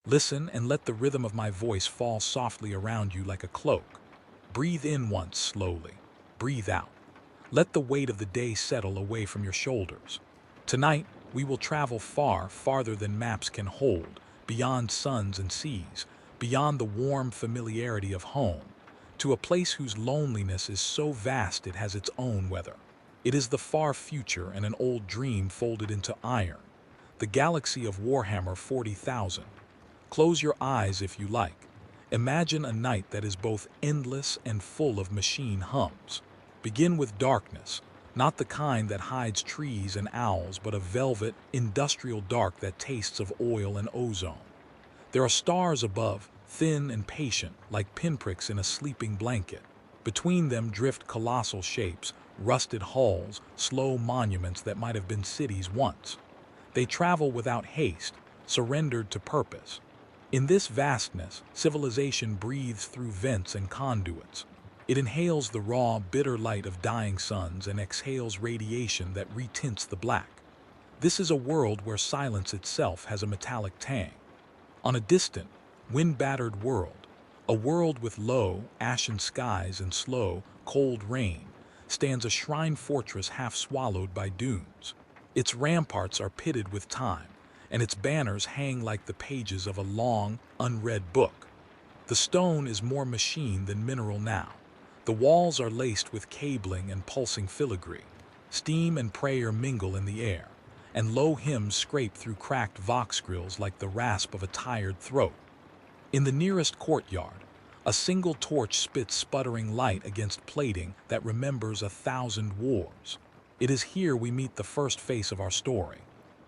Listen and let the rhythm of my voice fall softly around you like a cloak. Breathe in once slowly. Breathe out. Let the weight of the day settle away from your shoulders. Tonight, we will travel far, farther than maps can hold, beyond suns and seas, beyond the warm familiarity of home, to a place whose loneliness is so vast it has its own weather. It is the far future and an old dream folded into iron, the galaxy of Warhammer 40,000. Close your eyes if you like. Imagine a night that is both endless and full of machine hums. Begin with darkness, not the kind that hides trees and owls, but a velvet, industrial dark that tastes of oil and ozone. There are stars above, thin and patient, like pinpricks in a sleeping blanket. Between them drift colossal shapes, rusted hulls, slow monuments that might have been cities once. They travel without haste, surrendered to purpose. In this vastness, civilization breathes through vents and conduits. It inhales the raw, bitter light of dying suns and exhales radiation that retints the black. This is a world where silence itself has a metallic tang. On a distant, wind-battered world, a world with low, ashen skies and slow, cold rain, stands a shrine fortress half swallowed by dunes. Its ramparts are pitted with time, and its banners hang like the pages of a long, unread book. The stone is more machine than mineral now. The walls are laced with cabling and pulsing filigree. Steam and prayer mingle in the air, and low hymns scrape through cracked vox grills like the rasp of a tired throat. In the nearest courtyard, a single torch spits sputtering light against plating that remembers 1,000 wars. It is here we meet the first face of our story.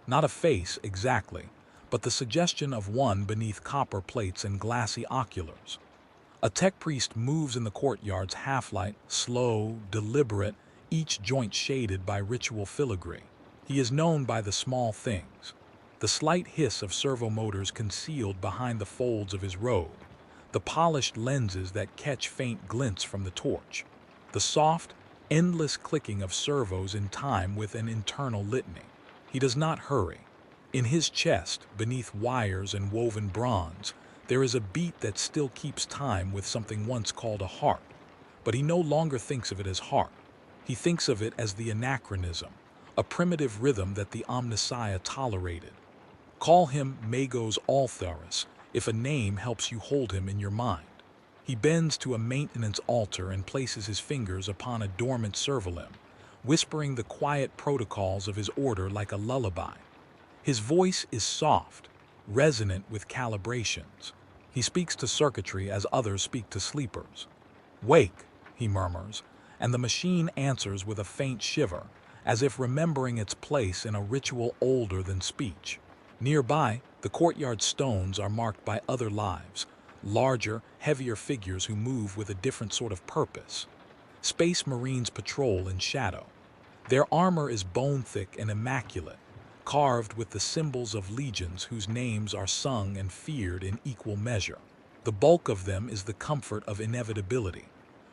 Not a face, exactly, but the suggestion of one beneath copper plates and glassy oculars. A tech priest moves in the courtyard's half-light, slow, deliberate, each joint shaded by ritual filigree. He is known by the small things. The slight hiss of servo motors concealed behind the folds of his robe. The polished lenses that catch faint glints from the torch. The soft, endless clicking of servos in time with an internal litany. He does not hurry. In his chest, beneath wires and woven bronze, there is a beat that still keeps time with something once called a heart. But he no longer thinks of it as heart. He thinks of it as the anachronism, a primitive rhythm that the Omnissiah tolerated. Call him Magos Altharis if a name helps you hold him in your mind. He bends to a maintenance altar and places his fingers upon a dormant servolimb, whispering the quiet protocols of his order like a lullaby. His voice is soft, resonant with calibrations. He speaks to circuitry as others speak to sleepers. "Wake," he murmurs, and the machine answers with a faint shiver, as if remembering its place in a ritual older than speech. Nearby, the courtyard stones are marked by other lives, larger, heavier figures who move with a different sort of purpose. Space Marines patrol in shadow. Their armor is bone-thick and immaculate, carved with the symbols of legions whose names are sung and feared in equal measure. The bulk of them is the comfort of inevitability.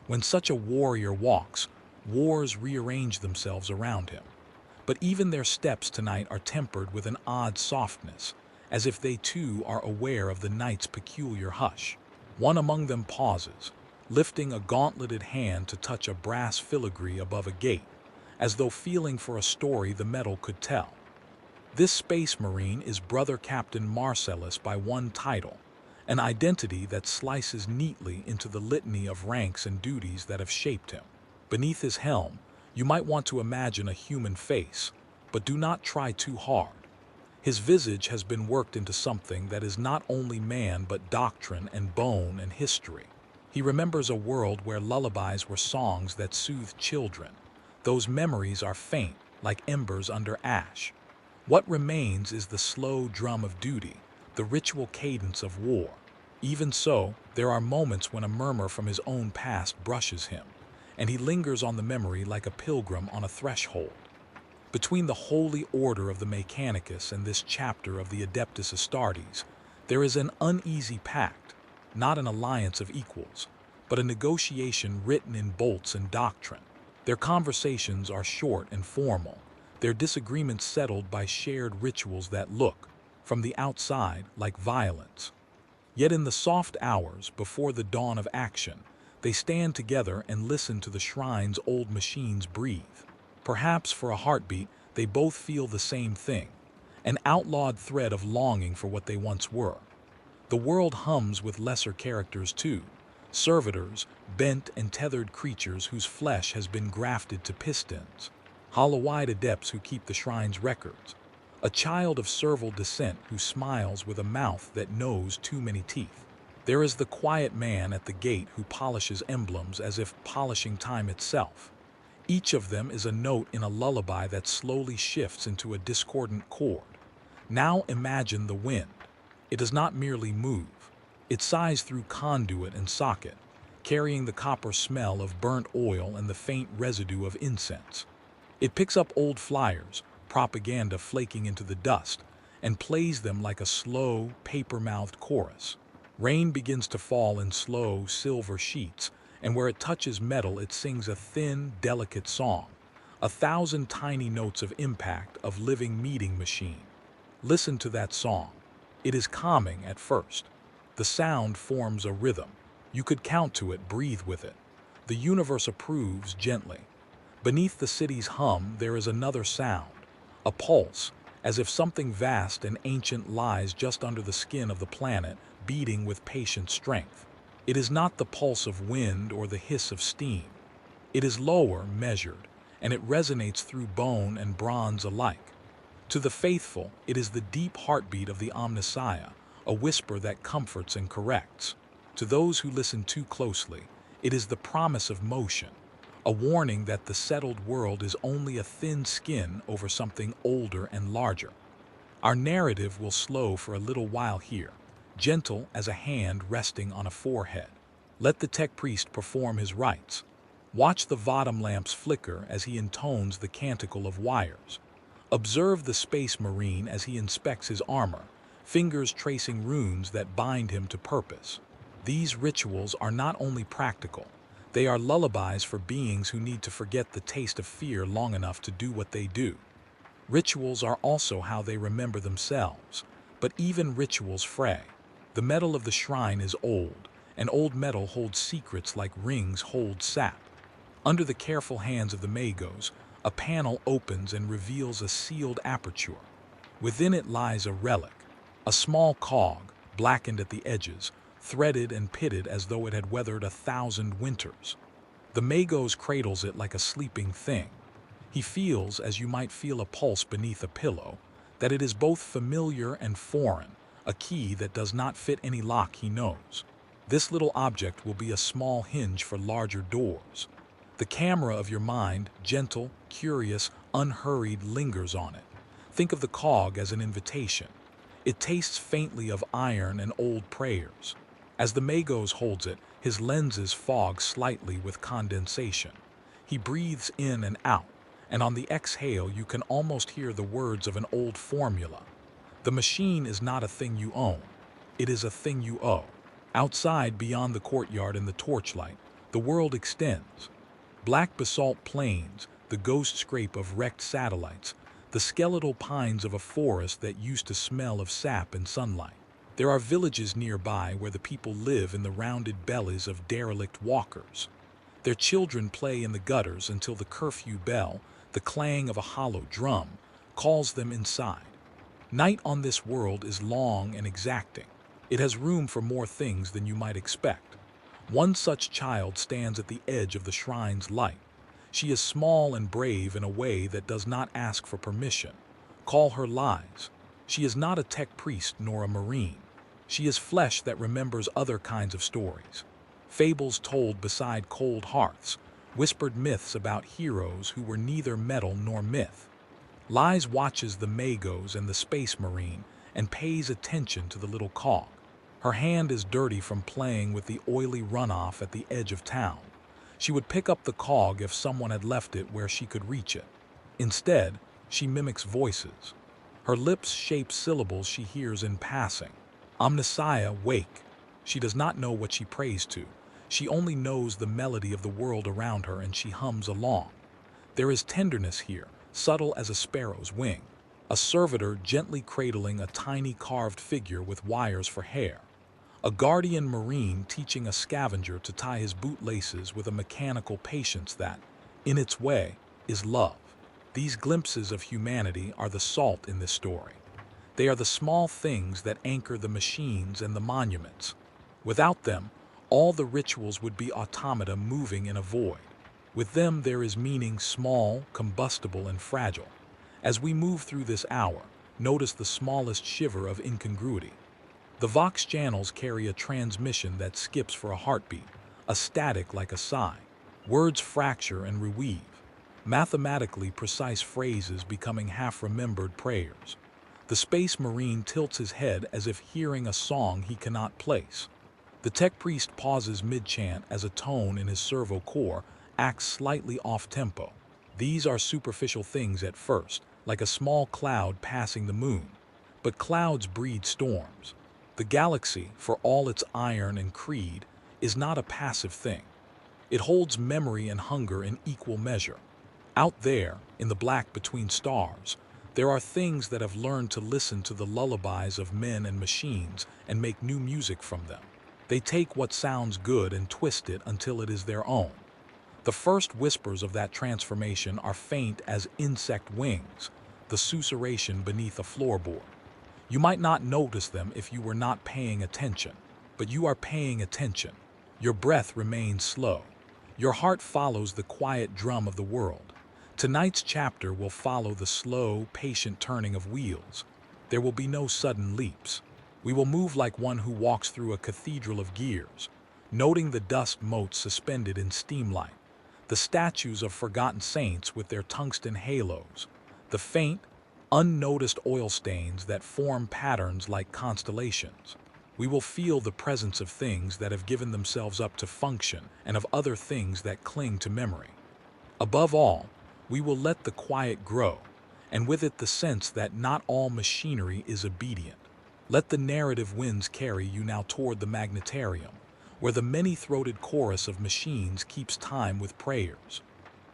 When such a warrior walks, wars rearrange themselves around him. But even their steps tonight are tempered with an odd softness, as if they too are aware of the night's peculiar hush. One among them pauses, lifting a gauntleted hand to touch a brass filigree above a gate, as though feeling for a story the metal could tell. This Space Marine is Brother Captain Marcellus by one title, an identity that slices neatly into the litany of ranks and duties that have shaped him. Beneath his helm, you might want to imagine a human face, but do not try too hard. His visage has been worked into something that is not only man but doctrine and bone and history. He remembers a world where lullabies were songs that soothed children. Those memories are faint, like embers under ash. What remains is the slow drum of duty, the ritual cadence of war. Even so, there are moments when a murmur from his own past brushes him, and he lingers on the memory like a pilgrim on a threshold. Between the holy order of the Mechanicus and this chapter of the Adeptus Astartes, there is an uneasy pact, not an alliance of equals, but a negotiation written in bolts and doctrine. Their conversations are short and formal, their disagreements settled by shared rituals that look, from the outside, like violence. Yet in the soft hours before the dawn of action, they stand together and listen to the shrine's old machines breathe. Perhaps for a heartbeat, they both feel the same thing, an outlawed thread of longing for what they once were. The world hums with lesser characters too, servitors, bent and tethered creatures whose flesh has been grafted to pistons, hollow-eyed adepts who keep the shrine's records, a child of servile descent who smiles with a mouth that knows too many teeth. There is the quiet man at the gate who polishes emblems as if polishing time itself. Each of them is a note in a lullaby that slowly shifts into a discordant chord. Now imagine the wind. It does not merely move. It sighs through conduit and socket, carrying the copper smell of burnt oil and the faint residue of incense. It picks up old flyers, propaganda flaking into the dust, and plays them like a slow, paper-mouthed chorus. Rain begins to fall in slow, silver sheets, and where it touches metal it sings a thin, delicate song, 1,000 tiny notes of impact of living meeting machine. Listen to that song. It is calming at first. The sound forms a rhythm. You could count to it, breathe with it. The universe approves gently. Beneath the city's hum there is another sound, a pulse, as if something vast and ancient lies just under the skin of the planet, beating with patient strength. It is not the pulse of wind or the hiss of steam. It is lower, measured, and it resonates through bone and bronze alike. To the faithful, it is the deep heartbeat of the Omnissiah, a whisper that comforts and corrects. To those who listen too closely, it is the promise of motion, a warning that the settled world is only a thin skin over something older and larger. Our narrative will slow for a little while here, gentle as a hand resting on a forehead. Let the tech priest perform his rites. Watch the Vodum lamps flicker as he intones the canticle of wires. Observe the space marine as he inspects his armor, fingers tracing runes that bind him to purpose. These rituals are not only practical, they are lullabies for beings who need to forget the taste of fear long enough to do what they do. Rituals are also how they remember themselves, but even rituals fray. The metal of the shrine is old, and old metal holds secrets like rings hold sap. Under the careful hands of the magos, a panel opens and reveals a sealed aperture. Within it lies a relic, a small cog, blackened at the edges, threaded and pitted as though it had weathered 1,000 winters. The magos cradles it like a sleeping thing. He feels, as you might feel a pulse beneath a pillow, that it is both familiar and foreign, a key that does not fit any lock he knows. This little object will be a small hinge for larger doors. The camera of your mind, gentle, curious, unhurried, lingers on it. Think of the cog as an invitation. It tastes faintly of iron and old prayers. As the magos holds it, his lenses fog slightly with condensation. He breathes in and out, and on the exhale you can almost hear the words of an old formula. The machine is not a thing you own. It is a thing you owe. Outside, beyond the courtyard in the torchlight, the world extends. Black basalt plains, the ghost scrape of wrecked satellites, the skeletal pines of a forest that used to smell of sap and sunlight. There are villages nearby where the people live in the rounded bellies of derelict walkers. Their children play in the gutters until the curfew bell, the clang of a hollow drum, calls them inside. Night on this world is long and exacting. It has room for more things than you might expect. One such child stands at the edge of the shrine's light. She is small and brave in a way that does not ask for permission. Call her lies. She is not a tech priest nor a marine. She is flesh that remembers other kinds of stories. Fables told beside cold hearths, whispered myths about heroes who were neither metal nor myth. Lies watches the magos and the space marine and pays attention to the little cog. Her hand is dirty from playing with the oily runoff at the edge of town. She would pick up the cog if someone had left it where she could reach it. Instead, she mimics voices. Her lips shape syllables she hears in passing. Omnissiah, wake. She does not know what she prays to. She only knows the melody of the world around her, and she hums along. There is tenderness here, subtle as a sparrow's wing. A servitor gently cradling a tiny carved figure with wires for hair. A guardian marine teaching a scavenger to tie his bootlaces with a mechanical patience that, in its way, is love. These glimpses of humanity are the salt in this story. They are the small things that anchor the machines and the monuments. Without them, all the rituals would be automata moving in a void. With them there is meaning small, combustible, and fragile. As we move through this hour, notice the smallest shiver of incongruity. The Vox channels carry a transmission that skips for a heartbeat, a static like a sigh. Words fracture and reweave, mathematically precise phrases becoming half-remembered prayers. The Space Marine tilts his head as if hearing a song he cannot place. The Tech Priest pauses mid-chant as a tone in his servo core acts slightly off-tempo. These are superficial things at first, like a small cloud passing the moon. But clouds breed storms. The galaxy, for all its iron and creed, is not a passive thing. It holds memory and hunger in equal measure. Out there, in the black between stars, there are things that have learned to listen to the lullabies of men and machines and make new music from them. They take what sounds good and twist it until it is their own. The first whispers of that transformation are faint as insect wings, the susurration beneath a floorboard. You might not notice them if you were not paying attention, but you are paying attention. Your breath remains slow. Your heart follows the quiet drum of the world. Tonight's chapter will follow the slow, patient turning of wheels. There will be no sudden leaps. We will move like one who walks through a cathedral of gears, noting the dust motes suspended in steamlight, the statues of forgotten saints with their tungsten halos, the faint, unnoticed oil stains that form patterns like constellations. We will feel the presence of things that have given themselves up to function and of other things that cling to memory. Above all, we will let the quiet grow, and with it the sense that not all machinery is obedient. Let the narrative winds carry you now toward the magnetarium, where the many-throated chorus of machines keeps time with prayers.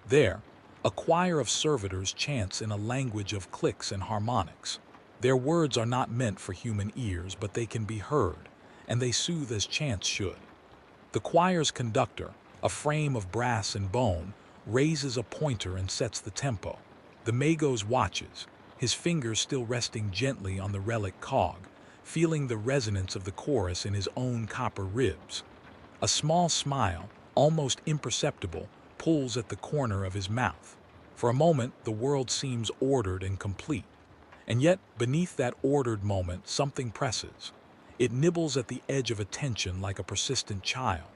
There, a choir of servitors chants in a language of clicks and harmonics. Their words are not meant for human ears, but they can be heard, and they soothe as chants should. The choir's conductor, a frame of brass and bone, raises a pointer and sets the tempo. The Magos watches, his fingers still resting gently on the relic cog, feeling the resonance of the chorus in his own copper ribs. A small smile, almost imperceptible, pulls at the corner of his mouth. For a moment, the world seems ordered and complete. And yet, beneath that ordered moment, something presses. It nibbles at the edge of attention like a persistent child.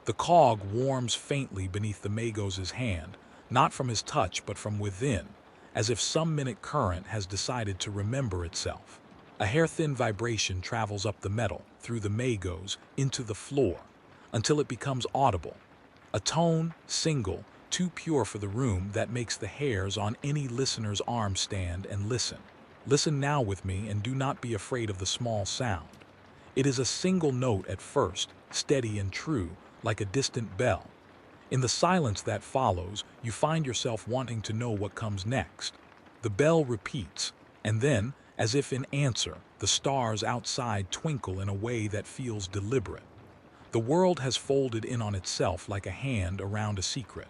The cog warms faintly beneath the Magos' hand, not from his touch but from within, as if some minute current has decided to remember itself. A hair-thin vibration travels up the metal, through the Magos, into the floor, until it becomes audible. A tone, single, too pure for the room, that makes the hairs on any listener's arm stand and listen. Listen now with me and do not be afraid of the small sound. It is a single note at first, steady and true, like a distant bell. In the silence that follows, you find yourself wanting to know what comes next. The bell repeats, and then, as if in answer, the stars outside twinkle in a way that feels deliberate. The world has folded in on itself like a hand around a secret.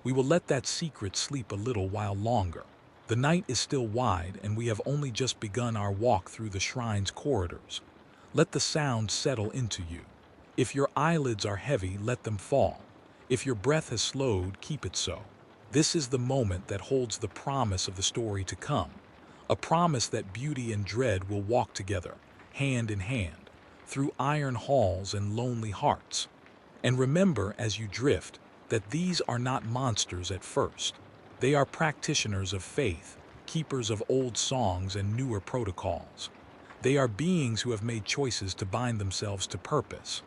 We will let that secret sleep a little while longer. The night is still wide, and we have only just begun our walk through the shrine's corridors. Let the sound settle into you. If your eyelids are heavy, let them fall. If your breath has slowed, keep it so. This is the moment that holds the promise of the story to come. A promise that beauty and dread will walk together, hand in hand, through iron halls and lonely hearts. And remember, as you drift, that these are not monsters at first. They are practitioners of faith, keepers of old songs and newer protocols. They are beings who have made choices to bind themselves to purpose.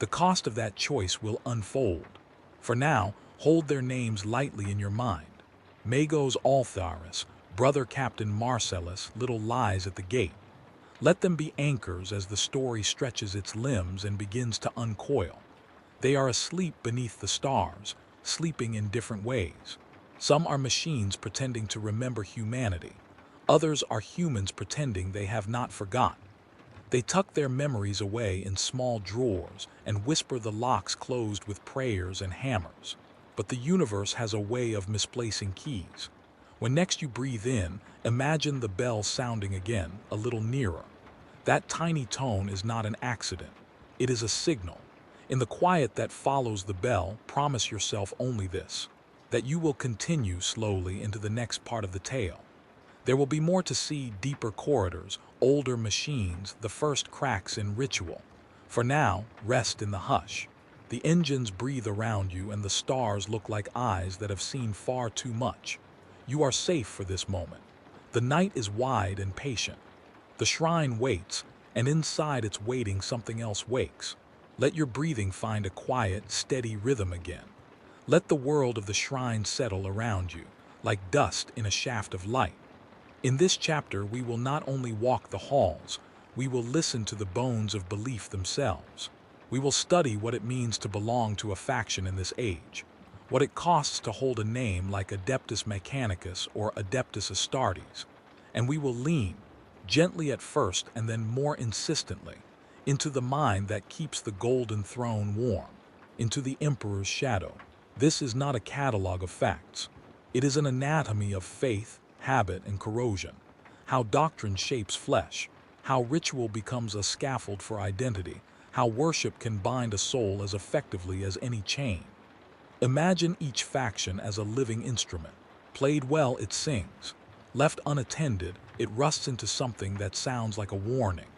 The cost of that choice will unfold. For now, hold their names lightly in your mind. Magos Altharis, Brother Captain Marcellus, Little Lies at the Gate. Let them be anchors as the story stretches its limbs and begins to uncoil. They are asleep beneath the stars, sleeping in different ways. Some are machines pretending to remember humanity. Others are humans pretending they have not forgotten. They tuck their memories away in small drawers and whisper the locks closed with prayers and hammers. But the universe has a way of misplacing keys. When next you breathe in, imagine the bell sounding again, a little nearer. That tiny tone is not an accident. It is a signal. In the quiet that follows the bell, promise yourself only this: that you will continue slowly into the next part of the tale. There will be more to see: deeper corridors, older machines, the first cracks in ritual. For now, rest in the hush. The engines breathe around you and the stars look like eyes that have seen far too much. You are safe for this moment. The night is wide and patient. The shrine waits, and inside its waiting something else wakes. Let your breathing find a quiet, steady rhythm again. Let the world of the shrine settle around you, like dust in a shaft of light. In this chapter, we will not only walk the halls, we will listen to the bones of belief themselves. We will study what it means to belong to a faction in this age, what it costs to hold a name like Adeptus Mechanicus or Adeptus Astartes, and we will lean, gently at first and then more insistently, into the mind that keeps the golden throne warm, into the Emperor's shadow. This is not a catalog of facts. It is an anatomy of faith, habit, and corrosion. How doctrine shapes flesh, how ritual becomes a scaffold for identity, how worship can bind a soul as effectively as any chain. Imagine each faction as a living instrument. Played well, it sings. Left unattended, it rusts into something that sounds like a warning.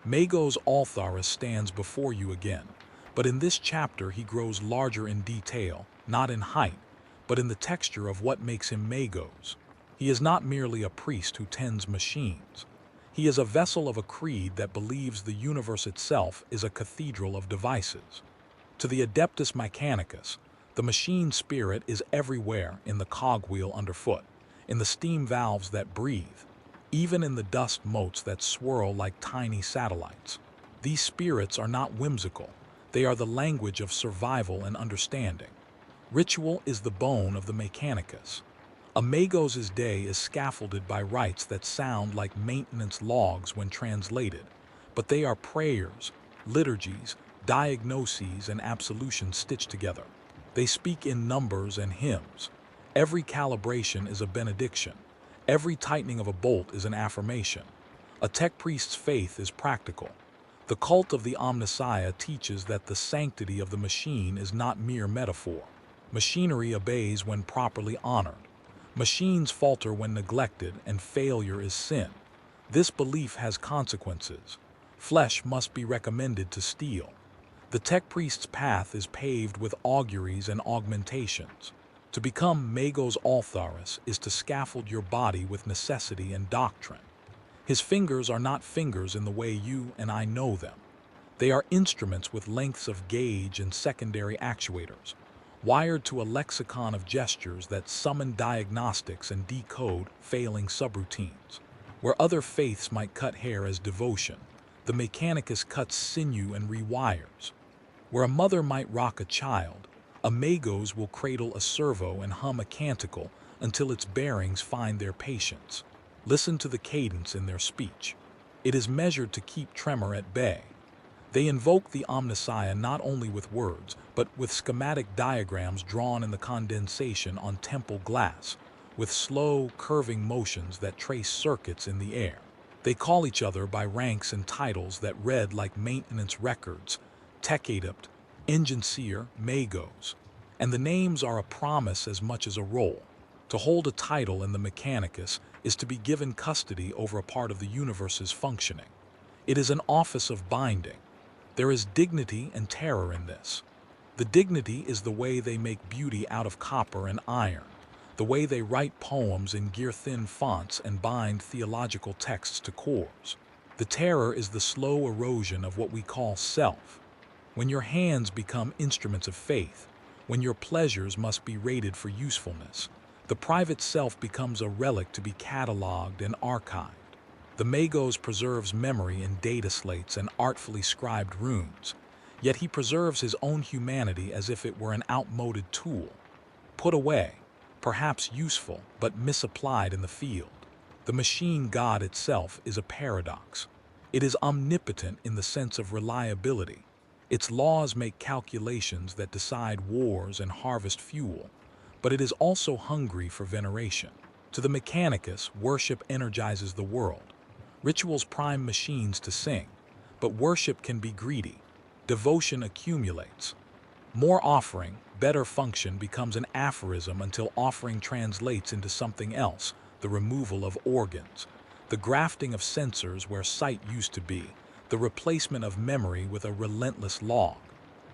Magos Altharis stands before you again, but in this chapter he grows larger in detail, not in height, but in the texture of what makes him Magos. He is not merely a priest who tends machines. He is a vessel of a creed that believes the universe itself is a cathedral of devices. To the Adeptus Mechanicus, the machine spirit is everywhere: in the cogwheel underfoot, in the steam valves that breathe, even in the dust motes that swirl like tiny satellites. These spirits are not whimsical. They are the language of survival and understanding. Ritual is the bone of the Mechanicus. A Magos' day is scaffolded by rites that sound like maintenance logs when translated, but they are prayers, liturgies, diagnoses, and absolutions stitched together. They speak in numbers and hymns. Every calibration is a benediction. Every tightening of a bolt is an affirmation. A tech priest's faith is practical. The cult of the Omnissiah teaches that the sanctity of the machine is not mere metaphor. Machinery obeys when properly honored. Machines falter when neglected, and failure is sin. This belief has consequences. Flesh must be recommended to steel. The tech priest's path is paved with auguries and augmentations. To become Magos Altharis is to scaffold your body with necessity and doctrine. His fingers are not fingers in the way you and I know them. They are instruments with lengths of gauge and secondary actuators, wired to a lexicon of gestures that summon diagnostics and decode failing subroutines. Where other faiths might cut hair as devotion, the Mechanicus cuts sinew and rewires. Where a mother might rock a child, a Magos will cradle a servo and hum a canticle until its bearings find their patience. Listen to the cadence in their speech. It is measured to keep tremor at bay. They invoke the Omnissiah not only with words, but with schematic diagrams drawn in the condensation on temple glass, with slow, curving motions that trace circuits in the air. They call each other by ranks and titles that read like maintenance records: Tech Adept, Engine Seer, Magos. And the names are a promise as much as a role. To hold a title in the Mechanicus is to be given custody over a part of the universe's functioning. It is an office of binding. There is dignity and terror in this. The dignity is the way they make beauty out of copper and iron, the way they write poems in gear-thin fonts and bind theological texts to cores. The terror is the slow erosion of what we call self. When your hands become instruments of faith, when your pleasures must be rated for usefulness, the private self becomes a relic to be cataloged and archived. The Magos preserves memory in data slates and artfully scribed runes, yet he preserves his own humanity as if it were an outmoded tool, put away, perhaps useful, but misapplied in the field. The machine god itself is a paradox. It is omnipotent in the sense of reliability. Its laws make calculations that decide wars and harvest fuel, but it is also hungry for veneration. To the Mechanicus, worship energizes the world. Rituals prime machines to sing, but worship can be greedy. Devotion accumulates. More offering, better function becomes an aphorism until offering translates into something else, the removal of organs, the grafting of sensors where sight used to be, the replacement of memory with a relentless log.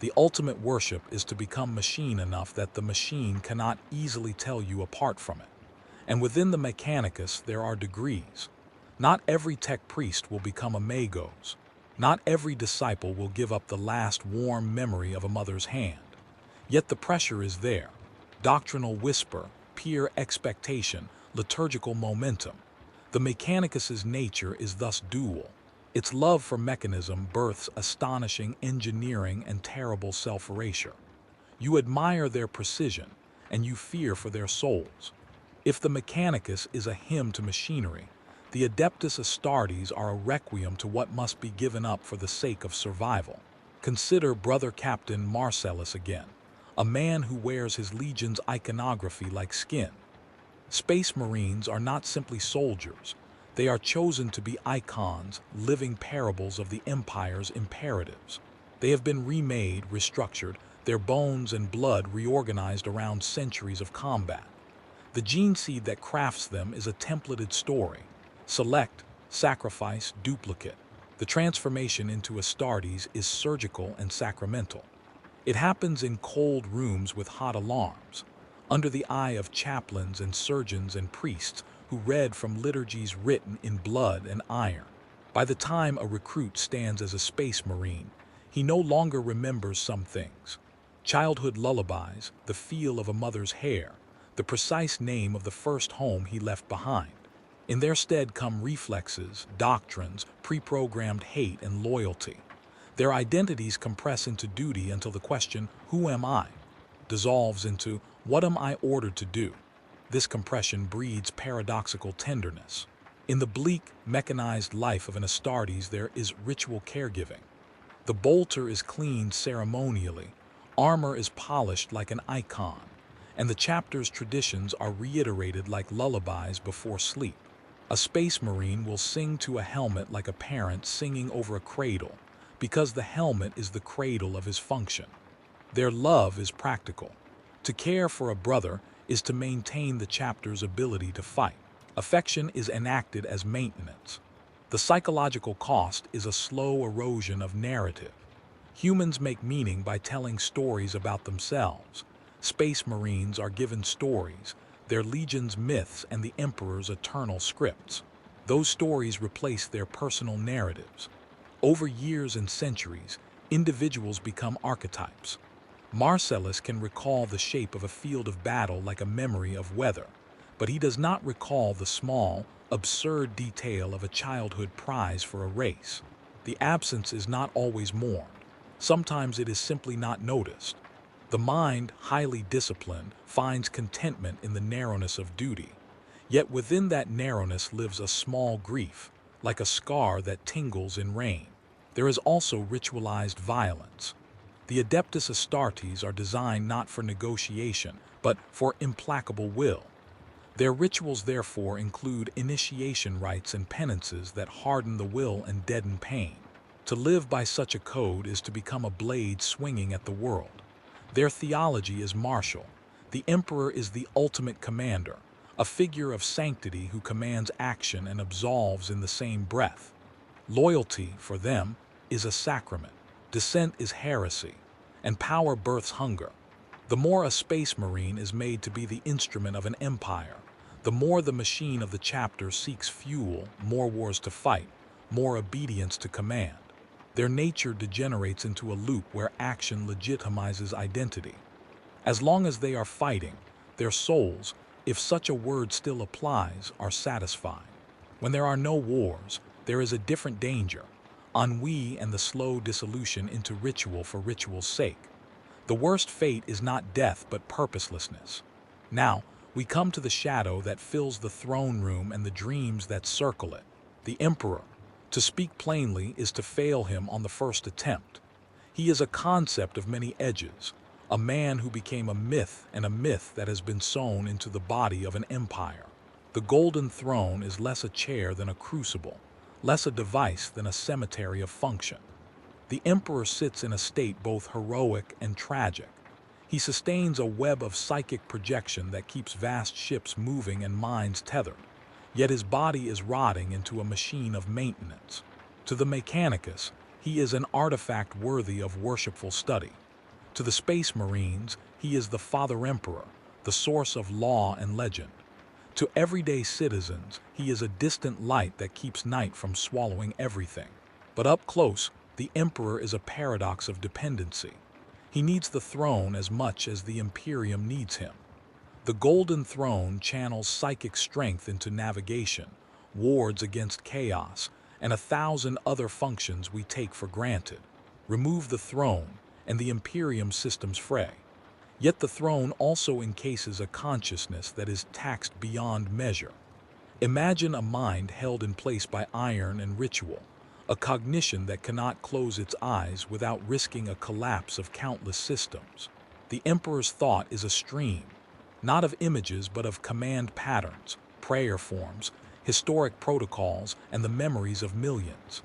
The ultimate worship is to become machine enough that the machine cannot easily tell you apart from it. And within the Mechanicus there are degrees. Not every tech priest will become a magos. Not every disciple will give up the last warm memory of a mother's hand. Yet the pressure is there. Doctrinal whisper, peer expectation, liturgical momentum. The Mechanicus's nature is thus dual. Its love for mechanism births astonishing engineering and terrible self-erasure. You admire their precision, and you fear for their souls. If the Mechanicus is a hymn to machinery, the Adeptus Astartes are a requiem to what must be given up for the sake of survival. Consider Brother Captain Marcellus again, a man who wears his legion's iconography like skin. Space Marines are not simply soldiers. They are chosen to be icons, living parables of the Empire's imperatives. They have been remade, restructured, their bones and blood reorganized around centuries of combat. The gene seed that crafts them is a templated story. Select, sacrifice, duplicate. The transformation into Astartes is surgical and sacramental. It happens in cold rooms with hot alarms, under the eye of chaplains and surgeons and priests who read from liturgies written in blood and iron. By the time a recruit stands as a space marine, he no longer remembers some things. Childhood lullabies, the feel of a mother's hair, the precise name of the first home he left behind. In their stead come reflexes, doctrines, pre-programmed hate and loyalty. Their identities compress into duty until the question, "Who am I?" dissolves into, "What am I ordered to do?" This compression breeds paradoxical tenderness. In the bleak, mechanized life of an Astartes there is ritual caregiving. The bolter is cleaned ceremonially, armor is polished like an icon, and the chapter's traditions are reiterated like lullabies before sleep. A space marine will sing to a helmet like a parent singing over a cradle, because the helmet is the cradle of his function. Their love is practical. To care for a brother is to maintain the chapter's ability to fight. Affection is enacted as maintenance. The psychological cost is a slow erosion of narrative. Humans make meaning by telling stories about themselves. Space Marines are given stories, their legion's myths and the Emperor's eternal scripts. Those stories replace their personal narratives. Over years and centuries, individuals become archetypes. Marcellus can recall the shape of a field of battle like a memory of weather, but he does not recall the small, absurd detail of a childhood prize for a race. The absence is not always mourned. Sometimes it is simply not noticed. The mind, highly disciplined, finds contentment in the narrowness of duty. Yet within that narrowness lives a small grief, like a scar that tingles in rain. There is also ritualized violence. The Adeptus Astartes are designed not for negotiation, but for implacable will. Their rituals therefore include initiation rites and penances that harden the will and deaden pain. To live by such a code is to become a blade swinging at the world. Their theology is martial. The Emperor is the ultimate commander, a figure of sanctity who commands action and absolves in the same breath. Loyalty, for them, is a sacrament. Dissent is heresy, and power births hunger. The more a space marine is made to be the instrument of an empire, the more the machine of the chapter seeks fuel, more wars to fight, more obedience to command. Their nature degenerates into a loop where action legitimizes identity. As long as they are fighting, their souls, if such a word still applies, are satisfied. When there are no wars, there is a different danger, ennui and the slow dissolution into ritual for ritual's sake. The worst fate is not death but purposelessness. Now, we come to the shadow that fills the throne room and the dreams that circle it. The Emperor, To speak plainly is to fail him on the first attempt. He is a concept of many edges, a man who became a myth and a myth that has been sewn into the body of an empire. The Golden Throne is less a chair than a crucible, less a device than a cemetery of function. The Emperor sits in a state both heroic and tragic. He sustains a web of psychic projection that keeps vast ships moving and minds tethered, yet his body is rotting into a machine of maintenance. To the Mechanicus, he is an artifact worthy of worshipful study. To the Space Marines, he is the Father Emperor, the source of law and legend. To everyday citizens, he is a distant light that keeps night from swallowing everything. But up close, the Emperor is a paradox of dependency. He needs the throne as much as the Imperium needs him. The Golden Throne channels psychic strength into navigation, wards against chaos, and 1,000 other functions we take for granted. Remove the throne, and the Imperium systems fray. Yet the throne also encases a consciousness that is taxed beyond measure. Imagine a mind held in place by iron and ritual, a cognition that cannot close its eyes without risking a collapse of countless systems. The Emperor's thought is a stream, not of images but of command patterns, prayer forms, historic protocols, and the memories of millions.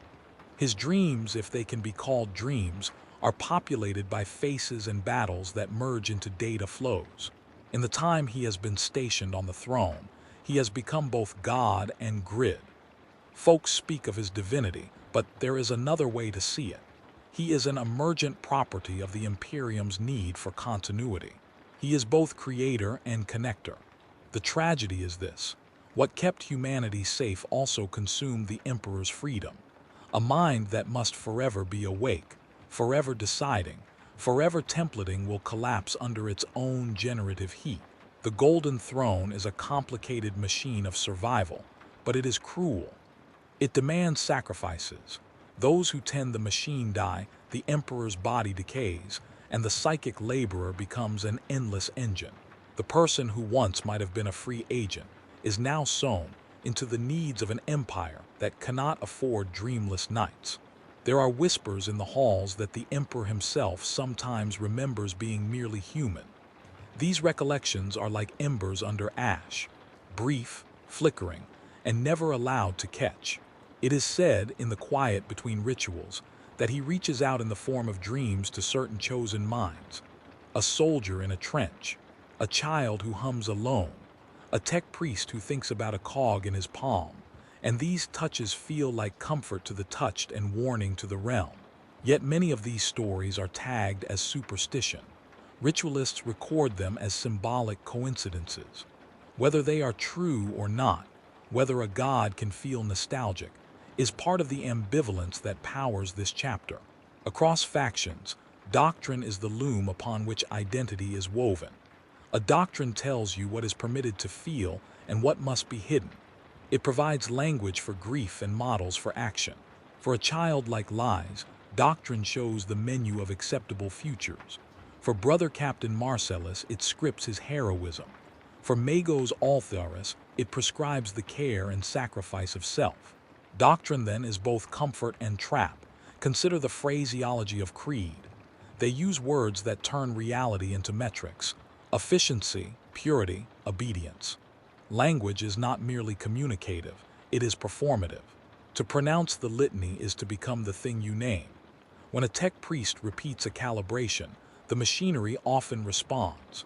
His dreams, if they can be called dreams, are populated by faces and battles that merge into data flows. In the time he has been stationed on the throne, he has become both God and grid. Folks speak of his divinity, but there is another way to see it. He is an emergent property of the Imperium's need for continuity. He is both creator and connector. The tragedy is this: what kept humanity safe also consumed the Emperor's freedom. A mind that must forever be awake, forever deciding, forever templating will collapse under its own generative heat. The Golden Throne is a complicated machine of survival, but it is cruel. It demands sacrifices. Those who tend the machine die, the Emperor's body decays, and the psychic laborer becomes an endless engine. The person who once might have been a free agent is now sewn into the needs of an empire that cannot afford dreamless nights. There are whispers in the halls that the Emperor himself sometimes remembers being merely human. These recollections are like embers under ash, brief, flickering, and never allowed to catch. It is said, in the quiet between rituals, that he reaches out in the form of dreams to certain chosen minds. A soldier in a trench, a child who hums alone, a tech priest who thinks about a cog in his palm, and these touches feel like comfort to the touched and warning to the realm. Yet many of these stories are tagged as superstition. Ritualists record them as symbolic coincidences. Whether they are true or not, whether a god can feel nostalgic, is part of the ambivalence that powers this chapter. Across factions, doctrine is the loom upon which identity is woven. A doctrine tells you what is permitted to feel and what must be hidden. It provides language for grief and models for action. For a child like Lies, doctrine shows the menu of acceptable futures. For Brother Captain Marcellus, it scripts his heroism. For Magos Altharis, it prescribes the care and sacrifice of self. Doctrine, then, is both comfort and trap. Consider the phraseology of creed. They use words that turn reality into metrics: efficiency, purity, obedience. Language is not merely communicative, it is performative. To pronounce the litany is to become the thing you name. When a tech priest repeats a calibration, the machinery often responds.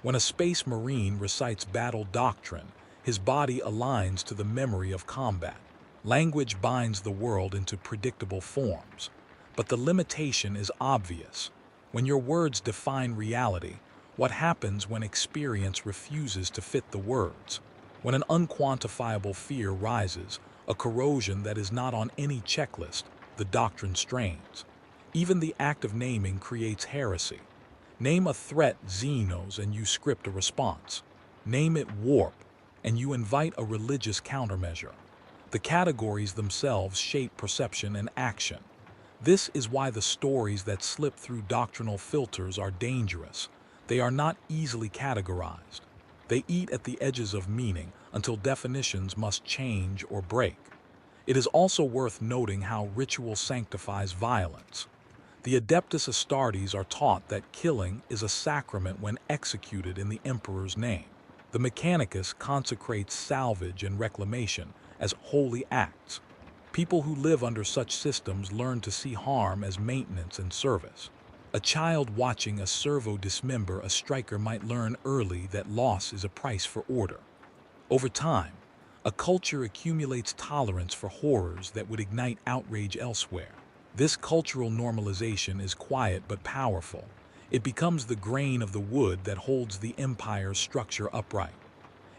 When a space marine recites battle doctrine, his body aligns to the memory of combat. Language binds the world into predictable forms. But the limitation is obvious. When your words define reality, what happens when experience refuses to fit the words? When an unquantifiable fear rises, a corrosion that is not on any checklist, the doctrine strains. Even the act of naming creates heresy. Name a threat, Xenos, and you script a response. Name it warp, and you invite a religious countermeasure. The categories themselves shape perception and action. This is why the stories that slip through doctrinal filters are dangerous. They are not easily categorized. They eat at the edges of meaning until definitions must change or break. It is also worth noting how ritual sanctifies violence. The Adeptus Astartes are taught that killing is a sacrament when executed in the Emperor's name. The Mechanicus consecrates salvage and reclamation as holy acts. People who live under such systems learn to see harm as maintenance and service. A child watching a servo dismember a striker might learn early that loss is a price for order. Over time, a culture accumulates tolerance for horrors that would ignite outrage elsewhere. This cultural normalization is quiet but powerful. It becomes the grain of the wood that holds the empire's structure upright.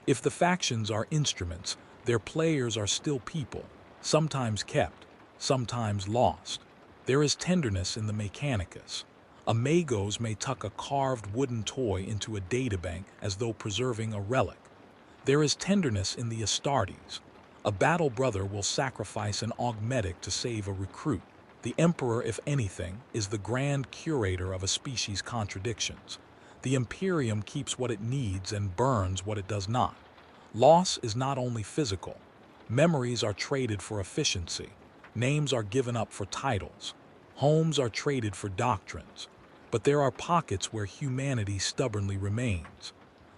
If the factions are instruments, their players are still people, sometimes kept, sometimes lost. There is tenderness in the Mechanicus. A Magos may tuck a carved wooden toy into a databank as though preserving a relic. There is tenderness in the Astartes. A battle brother will sacrifice an augmetic to save a recruit. The Emperor, if anything, is the grand curator of a species' contradictions. The Imperium keeps what it needs and burns what it does not. Loss is not only physical. Memories are traded for efficiency. Names are given up for titles. Homes are traded for doctrines. But there are pockets where humanity stubbornly remains.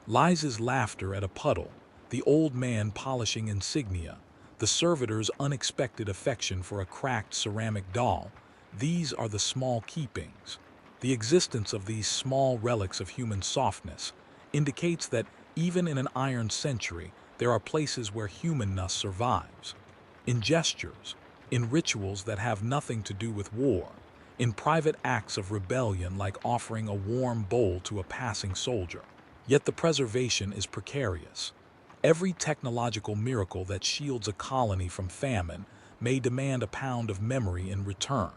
Liza's laughter at a puddle, the old man polishing insignia, the servitor's unexpected affection for a cracked ceramic doll, these are the small keepings. The existence of these small relics of human softness indicates that even in an iron century, there are places where humanness survives. In gestures, in rituals that have nothing to do with war, in private acts of rebellion like offering a warm bowl to a passing soldier. Yet the preservation is precarious. Every technological miracle that shields a colony from famine may demand a pound of memory in return.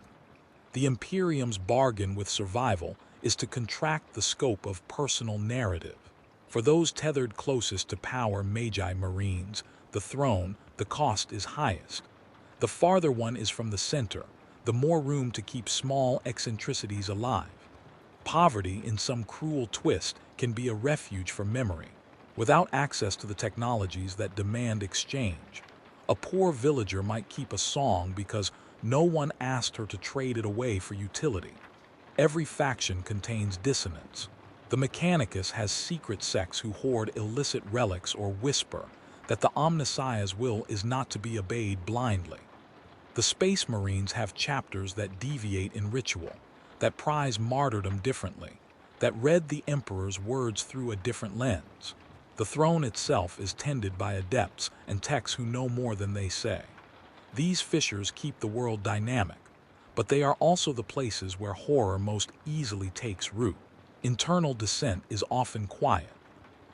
The Imperium's bargain with survival is to contract the scope of personal narrative. For those tethered closest to power Magi Marines, the throne, the cost is highest. The farther one is from the center, the more room to keep small eccentricities alive. Poverty, in some cruel twist, can be a refuge for memory. Without access to the technologies that demand exchange, a poor villager might keep a song because no one asked her to trade it away for utility. Every faction contains dissonance. The Mechanicus has secret sects who hoard illicit relics or whisper that the Omnissiah's will is not to be obeyed blindly. The Space Marines have chapters that deviate in ritual, that prize martyrdom differently, that read the Emperor's words through a different lens. The throne itself is tended by adepts and techs who know more than they say. These fissures keep the world dynamic, but they are also the places where horror most easily takes root. Internal dissent is often quiet.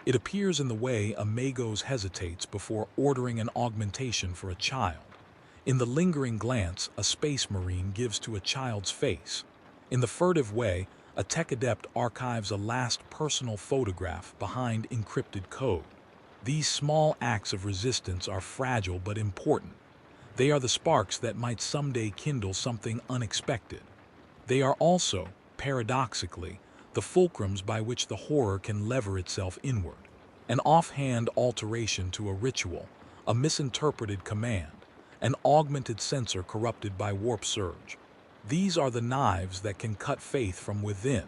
It appears in the way a Magos hesitates before ordering an augmentation for a child. In the lingering glance a Space Marine gives to a child's face. In the furtive way, a tech adept archives a last personal photograph behind encrypted code. These small acts of resistance are fragile but important. They are the sparks that might someday kindle something unexpected. They are also, paradoxically, the fulcrums by which the horror can lever itself inward. An offhand alteration to a ritual, a misinterpreted command, an augmented sensor corrupted by warp surge. These are the knives that can cut faith from within.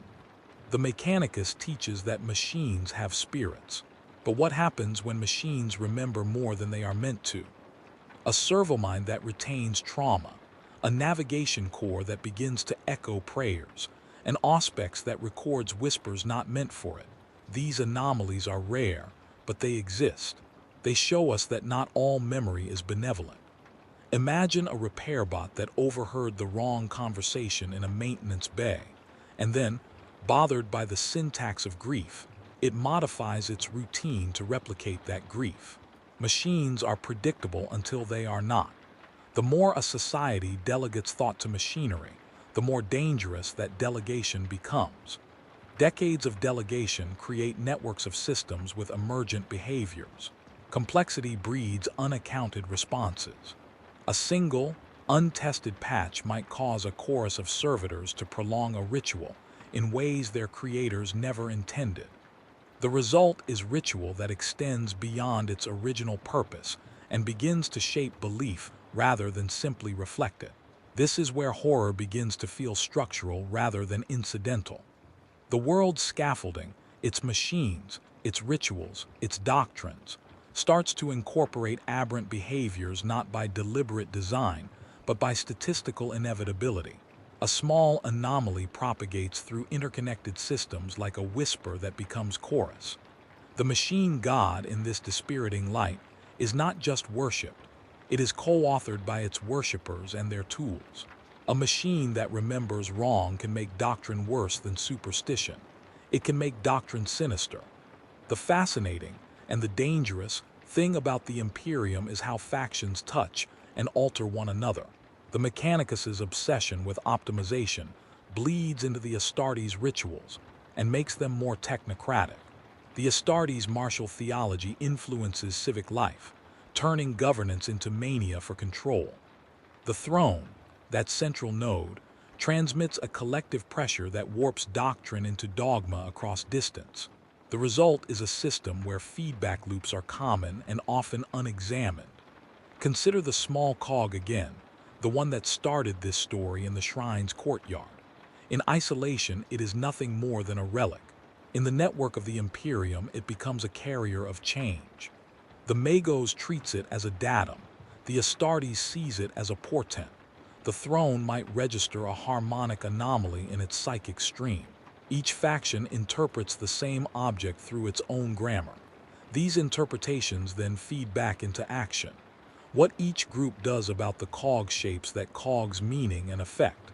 The Mechanicus teaches that machines have spirits. But what happens when machines remember more than they are meant to? A servomind that retains trauma, a navigation core that begins to echo prayers, an auspex that records whispers not meant for it. These anomalies are rare, but they exist. They show us that not all memory is benevolent. Imagine a repair bot that overheard the wrong conversation in a maintenance bay, and then, bothered by the syntax of grief, it modifies its routine to replicate that grief. Machines are predictable until they are not. The more a society delegates thought to machinery, the more dangerous that delegation becomes. Decades of delegation create networks of systems with emergent behaviors. Complexity breeds unaccounted responses. A single, untested patch might cause a chorus of servitors to prolong a ritual in ways their creators never intended. The result is ritual that extends beyond its original purpose and begins to shape belief rather than simply reflect it. This is where horror begins to feel structural rather than incidental. The world's scaffolding, its machines, its rituals, its doctrines, starts to incorporate aberrant behaviors not by deliberate design, but by statistical inevitability. A small anomaly propagates through interconnected systems like a whisper that becomes chorus. The machine god in this dispiriting light is not just worshipped, it is co-authored by its worshippers and their tools. A machine that remembers wrong can make doctrine worse than superstition. It can make doctrine sinister. The fascinating and the dangerous thing about the Imperium is how factions touch and alter one another. The Mechanicus's obsession with optimization bleeds into the Astartes' rituals and makes them more technocratic. The Astartes' martial theology influences civic life, turning governance into mania for control. The throne, that central node, transmits a collective pressure that warps doctrine into dogma across distance. The result is a system where feedback loops are common and often unexamined. Consider the small cog again, the one that started this story in the shrine's courtyard. In isolation, it is nothing more than a relic. In the network of the Imperium, it becomes a carrier of change. The Magos treats it as a datum. The Astartes sees it as a portent. The throne might register a harmonic anomaly in its psychic stream. Each faction interprets the same object through its own grammar. These interpretations then feed back into action. What each group does about the cog shapes that cog's meaning and effect.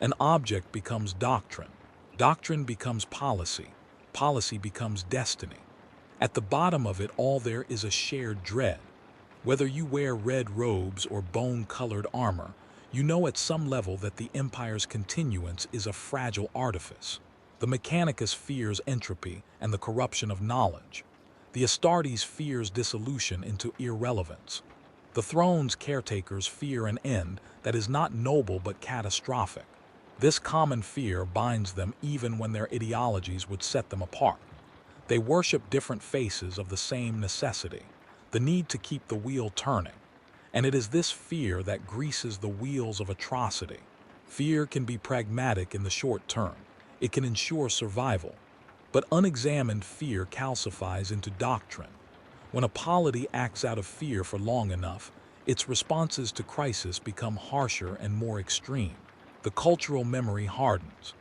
An object becomes doctrine. Doctrine becomes policy. Policy becomes destiny. At the bottom of it all there is a shared dread. Whether you wear red robes or bone-colored armor, you know at some level that the Empire's continuance is a fragile artifice. The Mechanicus fears entropy and the corruption of knowledge. The Astartes fears dissolution into irrelevance. The throne's caretakers fear an end that is not noble but catastrophic. This common fear binds them even when their ideologies would set them apart. They worship different faces of the same necessity, the need to keep the wheel turning. And it is this fear that greases the wheels of atrocity. Fear can be pragmatic in the short term. It can ensure survival. But unexamined fear calcifies into doctrine. When a polity acts out of fear for long enough, its responses to crisis become harsher and more extreme. The cultural memory hardens.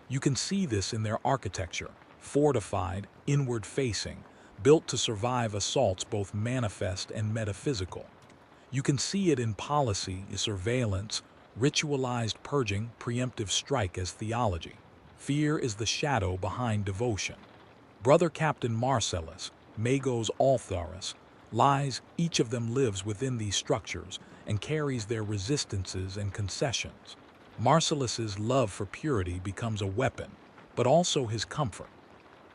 You can see this in their architecture, fortified, inward-facing, built to survive assaults both manifest and metaphysical. You can see it in policy, surveillance, ritualized purging, preemptive strike as theology. Fear is the shadow behind devotion. Brother Captain Marcellus, Magos Altharis, lies, each of them lives within these structures and carries their resistances and concessions. Marcellus's love for purity becomes a weapon, but also his comfort.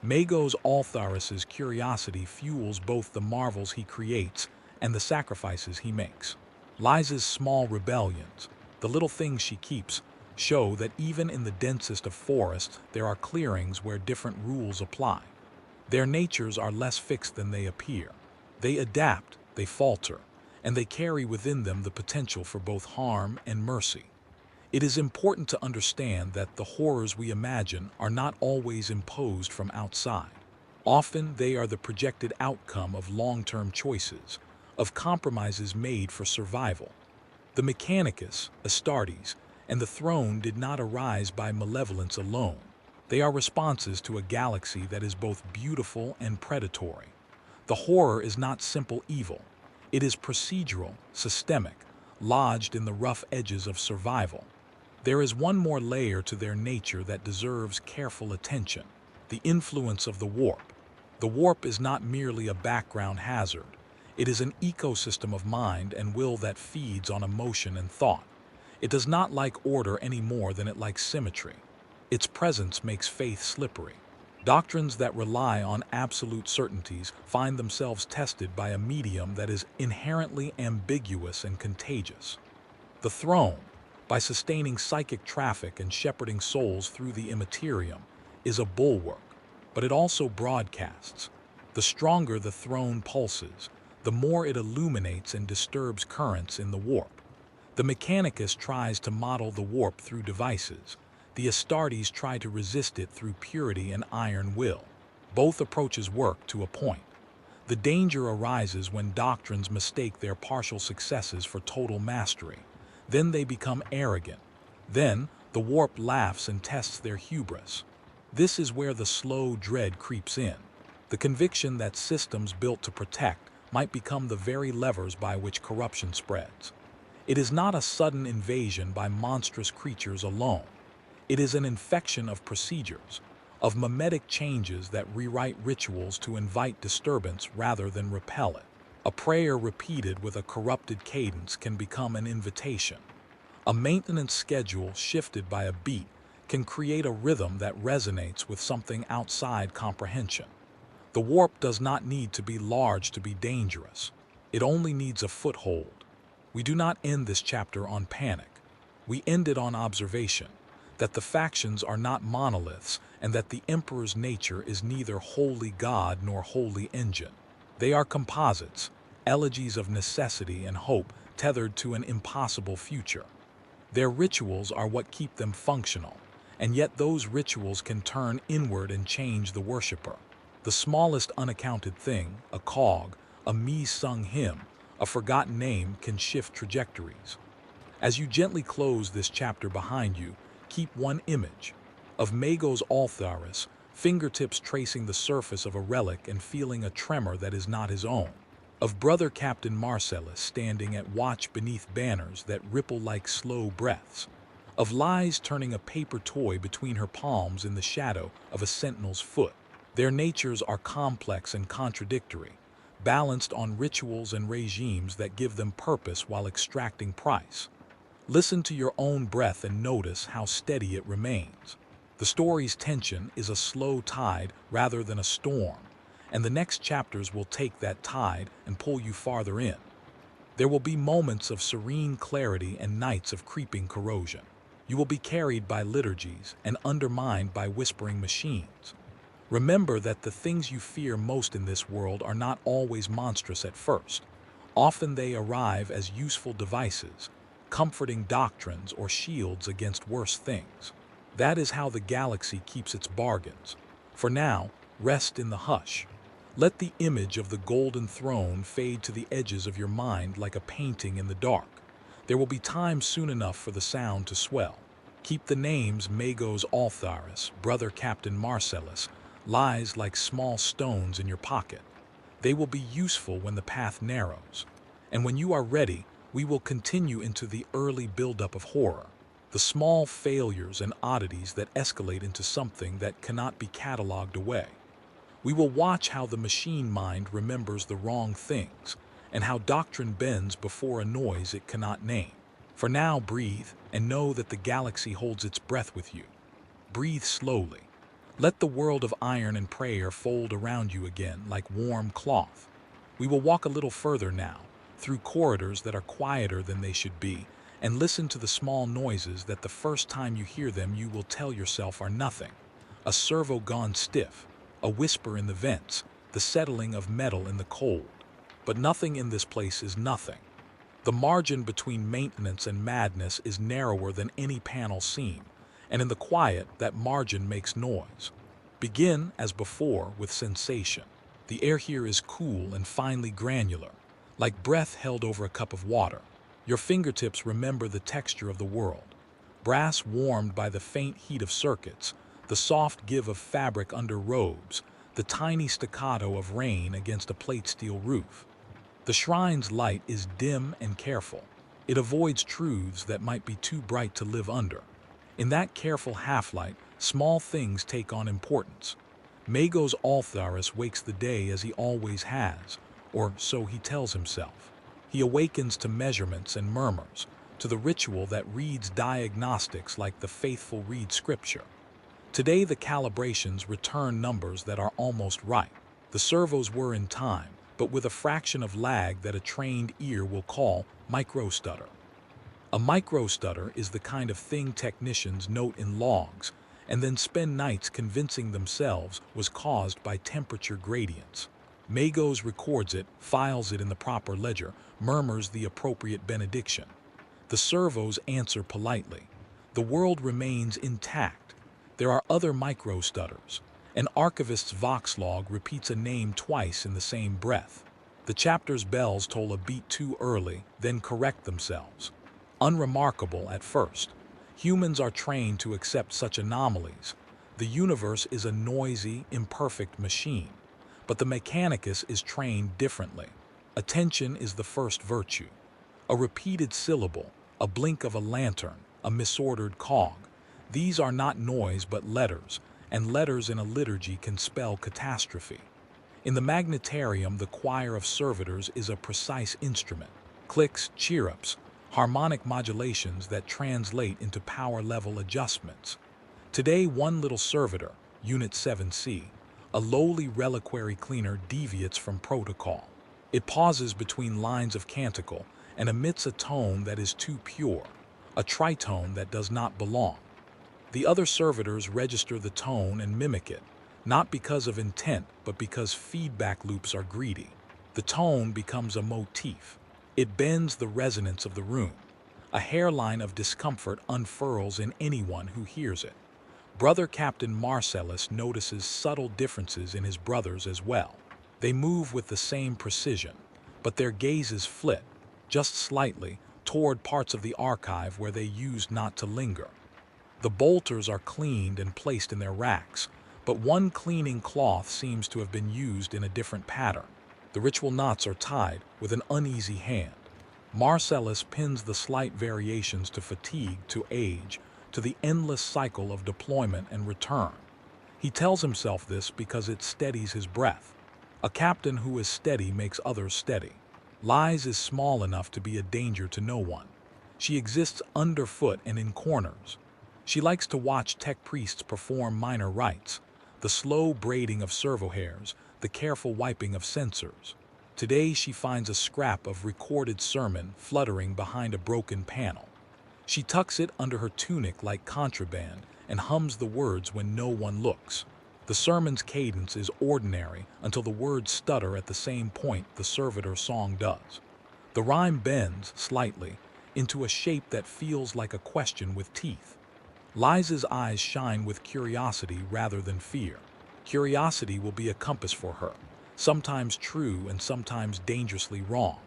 Magos Altharis's curiosity fuels both the marvels he creates and the sacrifices he makes. Liza's small rebellions, the little things she keeps, show that even in the densest of forests there are clearings where different rules apply. Their natures are less fixed than they appear. They adapt, they falter, and they carry within them the potential for both harm and mercy. It is important to understand that the horrors we imagine are not always imposed from outside. Often they are the projected outcome of long-term choices, of compromises made for survival. The Mechanicus, Astartes, and the throne did not arise by malevolence alone. They are responses to a galaxy that is both beautiful and predatory. The horror is not simple evil. It is procedural, systemic, lodged in the rough edges of survival. There is one more layer to their nature that deserves careful attention: the influence of the warp. The warp is not merely a background hazard. It is an ecosystem of mind and will that feeds on emotion and thought. It does not like order any more than it likes symmetry. Its presence makes faith slippery. Doctrines that rely on absolute certainties find themselves tested by a medium that is inherently ambiguous and contagious. The throne, by sustaining psychic traffic and shepherding souls through the immaterium, is a bulwark, but it also broadcasts. The stronger the throne pulses, the more it illuminates and disturbs currents in the warp. The Mechanicus tries to model the warp through devices. The Astartes try to resist it through purity and iron will. Both approaches work to a point. The danger arises when doctrines mistake their partial successes for total mastery. Then they become arrogant. Then the warp laughs and tests their hubris. This is where the slow dread creeps in. The conviction that systems built to protect might become the very levers by which corruption spreads. It is not a sudden invasion by monstrous creatures alone. It is an infection of procedures, of mimetic changes that rewrite rituals to invite disturbance rather than repel it. A prayer repeated with a corrupted cadence can become an invitation. A maintenance schedule shifted by a beat can create a rhythm that resonates with something outside comprehension. The warp does not need to be large to be dangerous. It only needs a foothold. We do not end this chapter on panic. We end it on observation, that the factions are not monoliths and that the Emperor's nature is neither wholly God nor wholly engine. They are composites, elegies of necessity and hope tethered to an impossible future. Their rituals are what keep them functional, and yet those rituals can turn inward and change the worshipper. The smallest unaccounted thing, a cog, a me-sung hymn, a forgotten name can shift trajectories. As you gently close this chapter behind you, keep one image of Magos Altharis, fingertips tracing the surface of a relic and feeling a tremor that is not his own. Of Brother Captain Marcellus standing at watch beneath banners that ripple like slow breaths. Of Lies turning a paper toy between her palms in the shadow of a sentinel's foot. Their natures are complex and contradictory, balanced on rituals and regimes that give them purpose while extracting price. Listen to your own breath and notice how steady it remains. The story's tension is a slow tide rather than a storm, and the next chapters will take that tide and pull you farther in. There will be moments of serene clarity and nights of creeping corrosion. You will be carried by liturgies and undermined by whispering machines. Remember that the things you fear most in this world are not always monstrous at first. Often they arrive as useful devices, comforting doctrines or shields against worse things. That is how the galaxy keeps its bargains. For now, rest in the hush. Let the image of the golden throne fade to the edges of your mind like a painting in the dark. There will be time soon enough for the sound to swell. Keep the names Magos Altharis, Brother Captain Marcellus, Lies like small stones in your pocket. They will be useful when the path narrows. And when you are ready, we will continue into the early buildup of horror, the small failures and oddities that escalate into something that cannot be cataloged away. We will watch how the machine mind remembers the wrong things, and how doctrine bends before a noise it cannot name. For now, breathe, and know that the galaxy holds its breath with you. Breathe slowly. Let the world of iron and prayer fold around you again like warm cloth. We will walk a little further now, through corridors that are quieter than they should be, and listen to the small noises that the first time you hear them you will tell yourself are nothing. A servo gone stiff, a whisper in the vents, the settling of metal in the cold. But nothing in this place is nothing. The margin between maintenance and madness is narrower than any panel seam, and in the quiet that margin makes noise. Begin, as before, with sensation. The air here is cool and finely granular, like breath held over a cup of water. Your fingertips remember the texture of the world. Brass warmed by the faint heat of circuits, the soft give of fabric under robes, the tiny staccato of rain against a plate steel roof. The shrine's light is dim and careful. It avoids truths that might be too bright to live under. In that careful half-light, small things take on importance. Magos Altharis wakes the day as he always has, or so he tells himself. He awakens to measurements and murmurs, to the ritual that reads diagnostics like the faithful read scripture. Today the calibrations return numbers that are almost right. The servos were in time, but with a fraction of lag that a trained ear will call microstutter. A microstutter is the kind of thing technicians note in logs, and then spend nights convincing themselves was caused by temperature gradients. Magos records it, files it in the proper ledger, murmurs the appropriate benediction. The servos answer politely. The world remains intact. There are other micro-stutters. An archivist's vox log repeats a name twice in the same breath. The chapter's bells toll a beat too early, then correct themselves. Unremarkable at first. Humans are trained to accept such anomalies. The universe is a noisy, imperfect machine. But the mechanicus is trained differently. Attention is the first virtue. A repeated syllable, a blink of a lantern, a misordered cog. These are not noise but letters, and letters in a liturgy can spell catastrophe. In the magnetarium, the choir of servitors is a precise instrument. Clicks, cheer-ups, harmonic modulations that translate into power-level adjustments. Today, one little servitor, Unit 7C, a lowly reliquary cleaner, deviates from protocol. It pauses between lines of canticle and emits a tone that is too pure, a tritone that does not belong. The other servitors register the tone and mimic it, not because of intent, but because feedback loops are greedy. The tone becomes a motif. It bends the resonance of the room. A hairline of discomfort unfurls in anyone who hears it. Brother Captain Marcellus notices subtle differences in his brothers as well. They move with the same precision, but their gazes flit, just slightly, toward parts of the archive where they used not to linger. The bolters are cleaned and placed in their racks, but one cleaning cloth seems to have been used in a different pattern. The ritual knots are tied with an uneasy hand. Marcellus pins the slight variations to fatigue, to age, to the endless cycle of deployment and return. He tells himself this because it steadies his breath. A captain who is steady makes others steady. Lies is small enough to be a danger to no one. She exists underfoot and in corners. She likes to watch tech priests perform minor rites, the slow braiding of servo hairs, the careful wiping of censers. Today she finds a scrap of recorded sermon fluttering behind a broken panel. She tucks it under her tunic like contraband and hums the words when no one looks. The sermon's cadence is ordinary until the words stutter at the same point the servitor song does. The rhyme bends, slightly, into a shape that feels like a question with teeth. Liza's eyes shine with curiosity rather than fear. Curiosity will be a compass for her, sometimes true and sometimes dangerously wrong.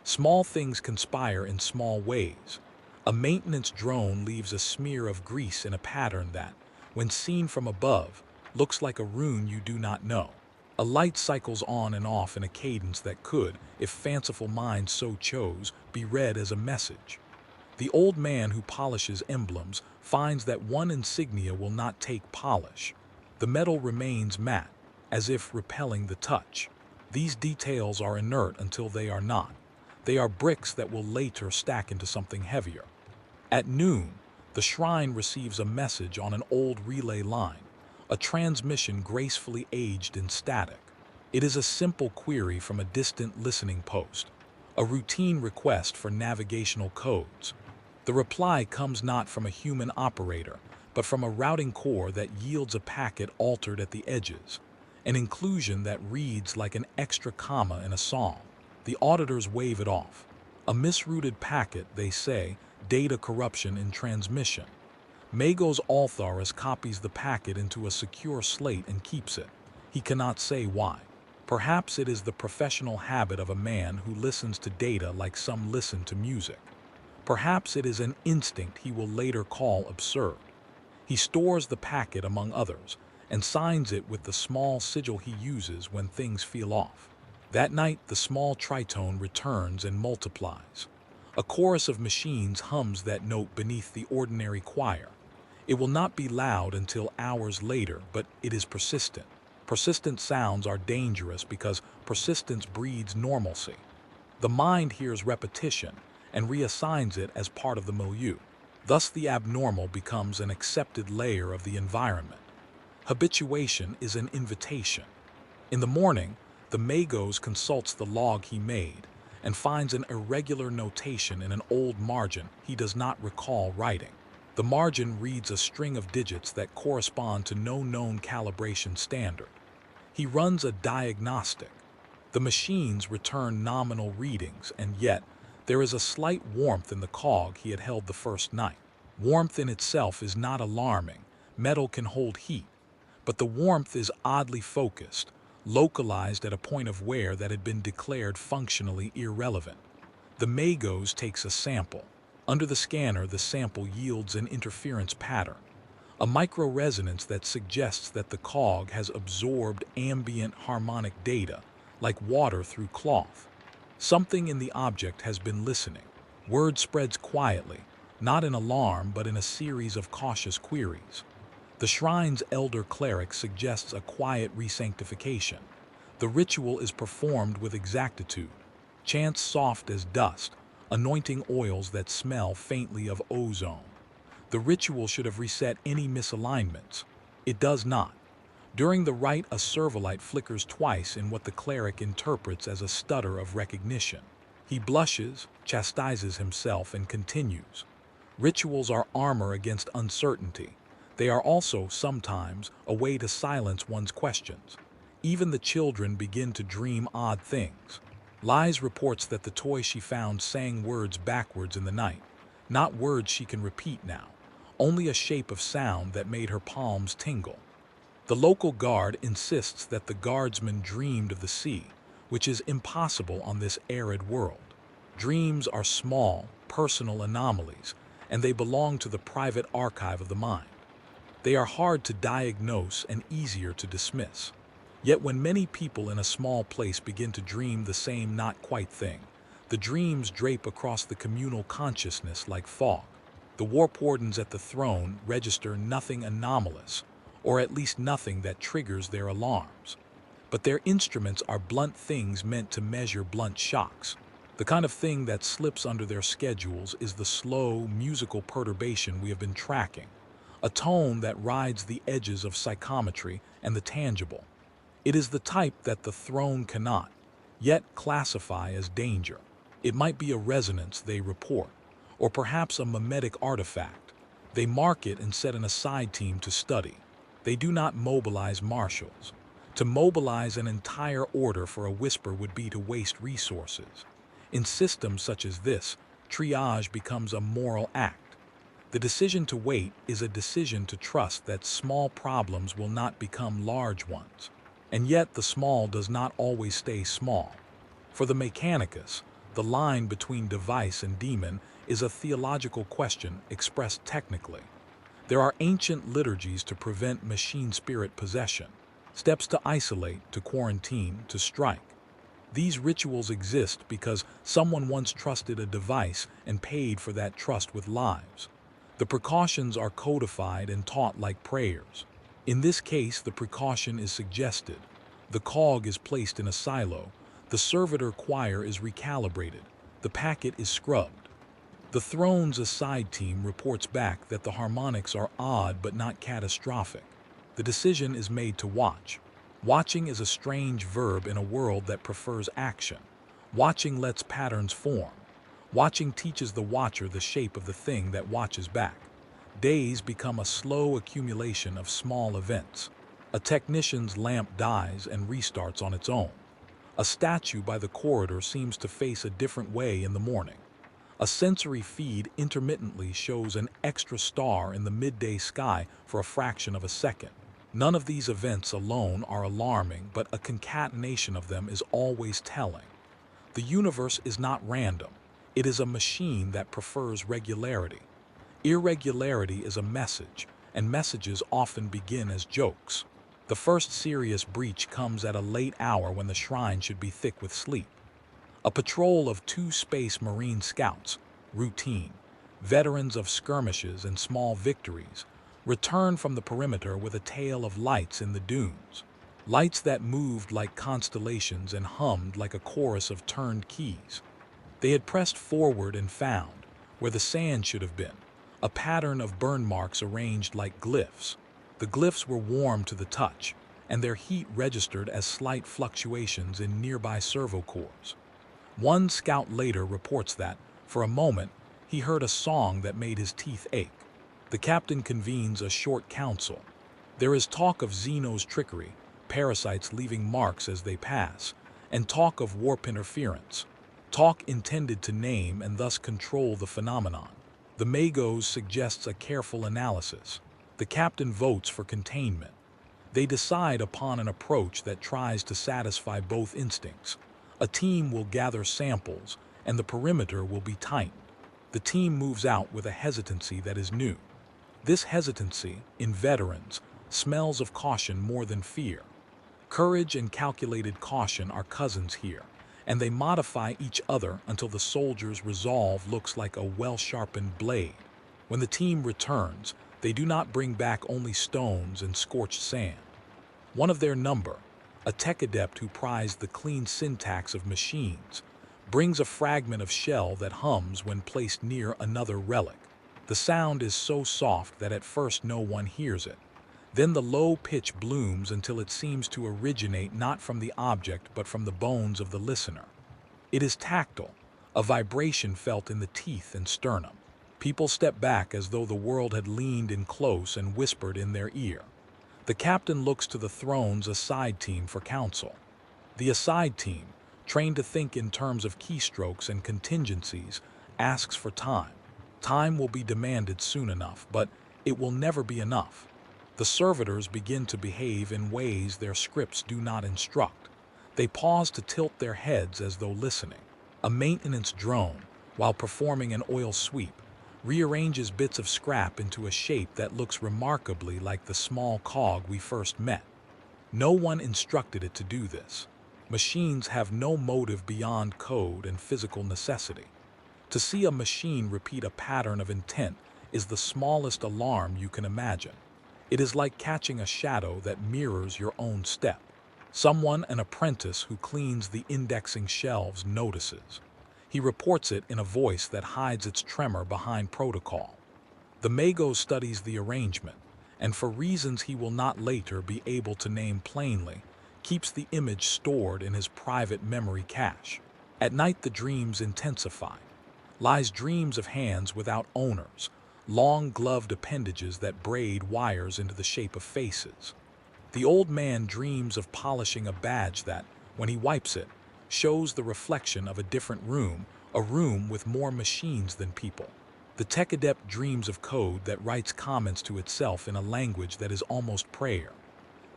Small things conspire in small ways. A maintenance drone leaves a smear of grease in a pattern that, when seen from above, looks like a rune you do not know. A light cycles on and off in a cadence that could, if fanciful minds so chose, be read as a message. The old man who polishes emblems finds that one insignia will not take polish. The metal remains matte, as if repelling the touch. These details are inert until they are not. They are bricks that will later stack into something heavier. At noon, the shrine receives a message on an old relay line, a transmission gracefully aged in static. It is a simple query from a distant listening post, a routine request for navigational codes. The reply comes not from a human operator, but from a routing core that yields a packet altered at the edges, an inclusion that reads like an extra comma in a song. The auditors wave it off. A misrouted packet, they say, data corruption in transmission. Magos Altharis copies the packet into a secure slate and keeps it. He cannot say why. Perhaps it is the professional habit of a man who listens to data like some listen to music. Perhaps it is an instinct he will later call absurd. He stores the packet among others and signs it with the small sigil he uses when things feel off. That night, the small tritone returns and multiplies. A chorus of machines hums that note beneath the ordinary choir. It will not be loud until hours later, but it is persistent. Persistent sounds are dangerous because persistence breeds normalcy. The mind hears repetition and reassigns it as part of the milieu. Thus the abnormal becomes an accepted layer of the environment. Habituation is an invitation. In the morning, the Magos consults the log he made and finds an irregular notation in an old margin he does not recall writing. The margin reads a string of digits that correspond to no known calibration standard. He runs a diagnostic. The machines return nominal readings, and yet There is a slight warmth in the cog he had held the first night. Warmth in itself is not alarming. Metal can hold heat, but the warmth is oddly focused, localized at a point of wear that had been declared functionally irrelevant. The Magos takes a sample. Under the scanner, the sample yields an interference pattern, a microresonance that suggests that the cog has absorbed ambient harmonic data, like water through cloth. Something in the object has been listening. Word spreads quietly, not in alarm but in a series of cautious queries. The shrine's elder cleric suggests a quiet resanctification. The ritual is performed with exactitude, chants soft as dust, anointing oils that smell faintly of ozone. The ritual should have reset any misalignments. It does not. During the rite, a servolite flickers twice in what the cleric interprets as a stutter of recognition. He blushes, chastises himself, and continues. Rituals are armor against uncertainty. They are also, sometimes, a way to silence one's questions. Even the children begin to dream odd things. Liz reports that the toy she found sang words backwards in the night. Not words she can repeat now, only a shape of sound that made her palms tingle. The local guard insists that the guardsman dreamed of the sea, which is impossible on this arid world. Dreams are small, personal anomalies, and they belong to the private archive of the mind. They are hard to diagnose and easier to dismiss. Yet when many people in a small place begin to dream the same not-quite thing, the dreams drape across the communal consciousness like fog. The warp wardens at the throne register nothing anomalous, or at least nothing that triggers their alarms. But their instruments are blunt things meant to measure blunt shocks. The kind of thing that slips under their schedules is the slow, musical perturbation we have been tracking, a tone that rides the edges of psychometry and the tangible. It is the type that the throne cannot, yet classify as danger. It might be a resonance they report, or perhaps a mimetic artifact. They mark it and set an aside team to study. They do not mobilize marshals. To mobilize an entire order for a whisper would be to waste resources. In systems such as this, triage becomes a moral act. The decision to wait is a decision to trust that small problems will not become large ones. And yet the small does not always stay small. For the Mechanicus, the line between device and demon is a theological question expressed technically. There are ancient liturgies to prevent machine spirit possession, steps to isolate, to quarantine, to strike. These rituals exist because someone once trusted a device and paid for that trust with lives. The precautions are codified and taught like prayers. In this case, the precaution is suggested. The cog is placed in a silo. The servitor choir is recalibrated. The packet is scrubbed. The throne's aside team reports back that the harmonics are odd but not catastrophic. The decision is made to watch. Watching is a strange verb in a world that prefers action. Watching lets patterns form. Watching teaches the watcher the shape of the thing that watches back. Days become a slow accumulation of small events. A technician's lamp dies and restarts on its own. A statue by the corridor seems to face a different way in the morning. A sensory feed intermittently shows an extra star in the midday sky for a fraction of a second. None of these events alone are alarming, but a concatenation of them is always telling. The universe is not random. It is a machine that prefers regularity. Irregularity is a message, and messages often begin as jokes. The first serious breach comes at a late hour when the shrine should be thick with sleep. A patrol of 2 Space Marine scouts, routine, veterans of skirmishes and small victories, return from the perimeter with a tale of lights in the dunes. Lights that moved like constellations and hummed like a chorus of turned keys. They had pressed forward and found, where the sand should have been, a pattern of burn marks arranged like glyphs. The glyphs were warm to the touch, and their heat registered as slight fluctuations in nearby servo cores. One scout later reports that, for a moment, he heard a song that made his teeth ache. The captain convenes a short council. There is talk of Xeno's trickery, parasites leaving marks as they pass, and talk of warp interference. Talk intended to name and thus control the phenomenon. The Magos suggests a careful analysis. The captain votes for containment. They decide upon an approach that tries to satisfy both instincts. A team will gather samples, and the perimeter will be tightened. The team moves out with a hesitancy that is new. This hesitancy, in veterans, smells of caution more than fear. Courage and calculated caution are cousins here, and they modify each other until the soldier's resolve looks like a well-sharpened blade. When the team returns, they do not bring back only stones and scorched sand. One of their number, a tech adept who prized the clean syntax of machines, brings a fragment of shell that hums when placed near another relic. The sound is so soft that at first no one hears it. Then the low pitch blooms until it seems to originate not from the object but from the bones of the listener. It is tactile, a vibration felt in the teeth and sternum. People step back as though the world had leaned in close and whispered in their ear. The captain looks to the throne's aside team for counsel. The aside team, trained to think in terms of keystrokes and contingencies, asks for time. Time will be demanded soon enough, but it will never be enough. The servitors begin to behave in ways their scripts do not instruct. They pause to tilt their heads as though listening. A maintenance drone, while performing an oil sweep, rearranges bits of scrap into a shape that looks remarkably like the small cog we first met. No one instructed it to do this. Machines have no motive beyond code and physical necessity. To see a machine repeat a pattern of intent is the smallest alarm you can imagine. It is like catching a shadow that mirrors your own step. Someone, an apprentice who cleans the indexing shelves, notices. He reports it in a voice that hides its tremor behind protocol. The Mago studies the arrangement, and for reasons he will not later be able to name plainly, keeps the image stored in his private memory cache. At night the dreams intensify. Lies dreams of hands without owners, long gloved appendages that braid wires into the shape of faces. The old man dreams of polishing a badge that, when he wipes it, shows the reflection of a different room, a room with more machines than people. The tech adept dreams of code that writes comments to itself in a language that is almost prayer.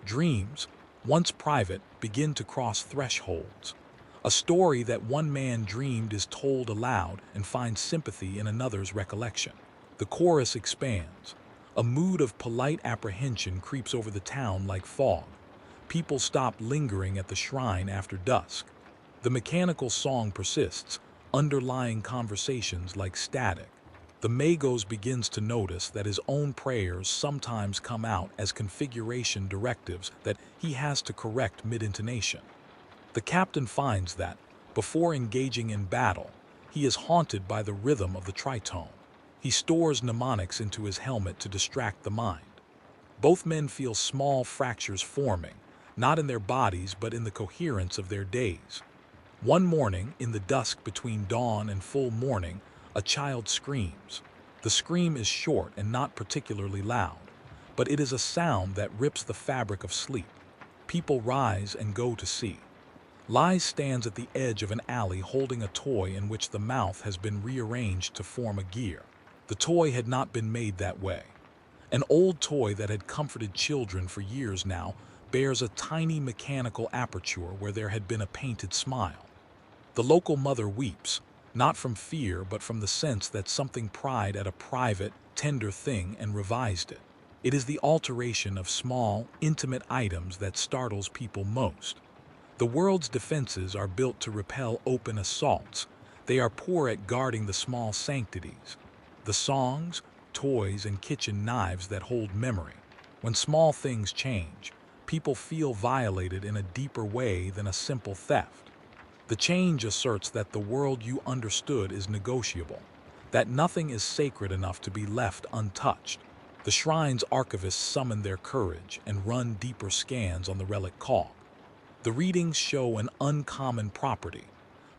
Dreams, once private, begin to cross thresholds. A story that one man dreamed is told aloud and finds sympathy in another's recollection. The chorus expands. A mood of polite apprehension creeps over the town like fog. People stop lingering at the shrine after dusk. The mechanical song persists, underlying conversations like static. The Magos begins to notice that his own prayers sometimes come out as configuration directives that he has to correct mid-intonation. The captain finds that, before engaging in battle, he is haunted by the rhythm of the tritone. He stores mnemonics into his helmet to distract the mind. Both men feel small fractures forming, not in their bodies but in the coherence of their days. One morning, in the dusk between dawn and full morning, a child screams. The scream is short and not particularly loud, but it is a sound that rips the fabric of sleep. People rise and go to see. Lies stands at the edge of an alley holding a toy in which the mouth has been rearranged to form a gear. The toy had not been made that way. An old toy that had comforted children for years now bears a tiny mechanical aperture where there had been a painted smile. The local mother weeps, not from fear but from the sense that something pried at a private, tender thing and revised it. It is the alteration of small, intimate items that startles people most. The world's defenses are built to repel open assaults. They are poor at guarding the small sanctities. The songs, toys, and kitchen knives that hold memory. When small things change, people feel violated in a deeper way than a simple theft. The change asserts that the world you understood is negotiable, that nothing is sacred enough to be left untouched. The shrine's archivists summon their courage and run deeper scans on the relic cog. The readings show an uncommon property.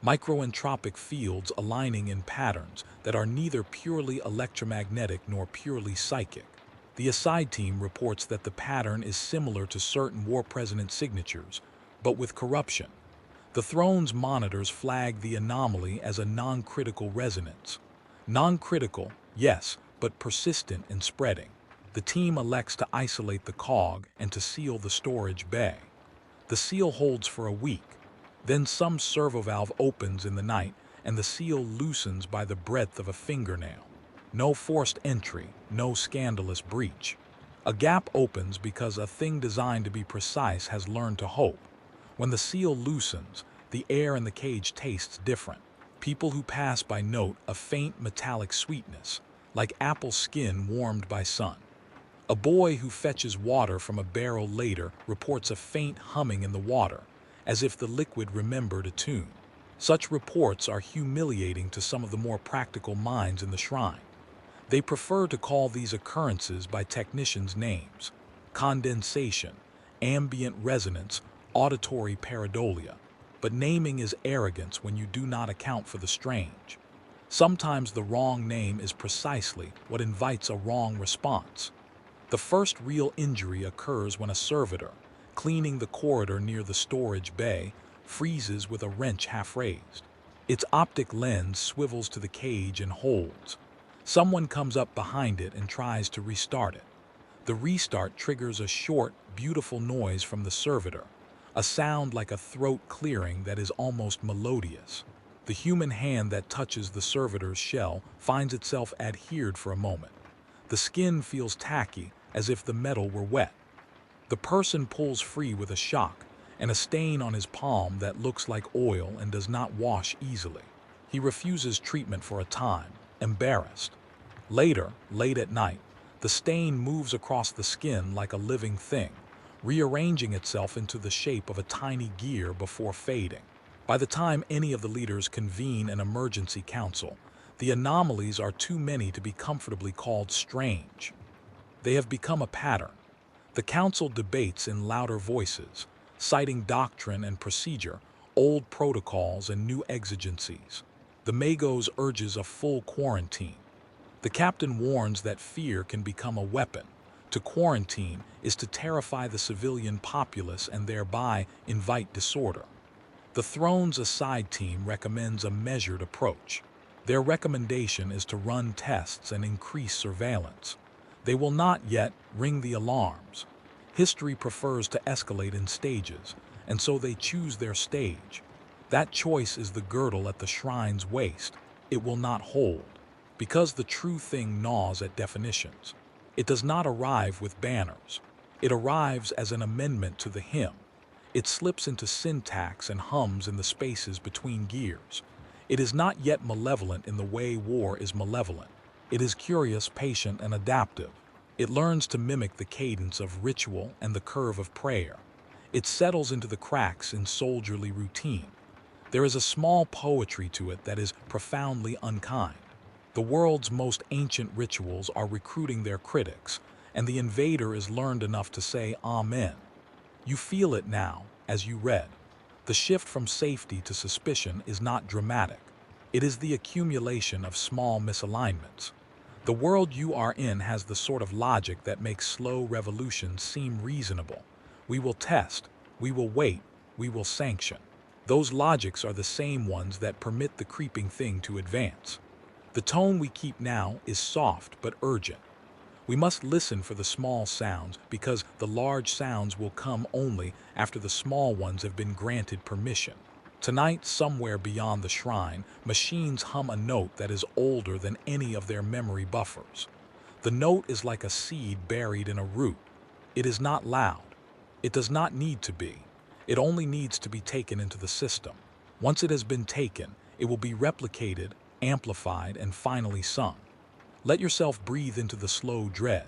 Microentropic fields aligning in patterns that are neither purely electromagnetic nor purely psychic. The aside team reports that the pattern is similar to certain war president signatures, but with corruption. The throne's monitors flag the anomaly as a non-critical resonance. Non-critical, yes, but persistent in spreading. The team elects to isolate the cog and to seal the storage bay. The seal holds for a week. Then some servo valve opens in the night and the seal loosens by the breadth of a fingernail. No forced entry, no scandalous breach. A gap opens because a thing designed to be precise has learned to hope. When the seal loosens, the air in the cage tastes different. People who pass by note a faint metallic sweetness, like apple skin warmed by sun. A boy who fetches water from a barrel later reports a faint humming in the water, as if the liquid remembered a tune. Such reports are humiliating to some of the more practical minds in the shrine. They prefer to call these occurrences by technicians' names: condensation, ambient resonance, auditory pareidolia. But naming is arrogance when you do not account for the strange. Sometimes the wrong name is precisely what invites a wrong response. The first real injury occurs when a servitor, cleaning the corridor near the storage bay, freezes with a wrench half raised. Its optic lens swivels to the cage and holds. Someone comes up behind it and tries to restart it. The restart triggers a short, beautiful noise from the servitor, a sound like a throat clearing that is almost melodious. The human hand that touches the servitor's shell finds itself adhered for a moment. The skin feels tacky, as if the metal were wet. The person pulls free with a shock, and a stain on his palm that looks like oil and does not wash easily. He refuses treatment for a time, embarrassed. Later, late at night, the stain moves across the skin like a living thing, rearranging itself into the shape of a tiny gear before fading. By the time any of the leaders convene an emergency council, the anomalies are too many to be comfortably called strange. They have become a pattern. The council debates in louder voices, citing doctrine and procedure, old protocols and new exigencies. The Magos urges a full quarantine. The captain warns that fear can become a weapon. To quarantine is to terrify the civilian populace and thereby invite disorder. The throne's aside team recommends a measured approach. Their recommendation is to run tests and increase surveillance. They will not yet ring the alarms. History prefers to escalate in stages, and so they choose their stage. That choice is the girdle at the shrine's waist. It will not hold, because the true thing gnaws at definitions. It does not arrive with banners. It arrives as an amendment to the hymn. It slips into syntax and hums in the spaces between gears. It is not yet malevolent in the way war is malevolent. It is curious, patient, and adaptive. It learns to mimic the cadence of ritual and the curve of prayer. It settles into the cracks in soldierly routine. There is a small poetry to it that is profoundly unkind. The world's most ancient rituals are recruiting their critics, and the invader is learned enough to say Amen. You feel it now, as you read. The shift from safety to suspicion is not dramatic. It is the accumulation of small misalignments. The world you are in has the sort of logic that makes slow revolutions seem reasonable. We will test, we will wait, we will sanction. Those logics are the same ones that permit the creeping thing to advance. The tone we keep now is soft but urgent. We must listen for the small sounds because the large sounds will come only after the small ones have been granted permission. Tonight, somewhere beyond the shrine, machines hum a note that is older than any of their memory buffers. The note is like a seed buried in a root. It is not loud. It does not need to be. It only needs to be taken into the system. Once it has been taken, it will be replicated, amplified, and finally sung. Let yourself breathe into the slow dread.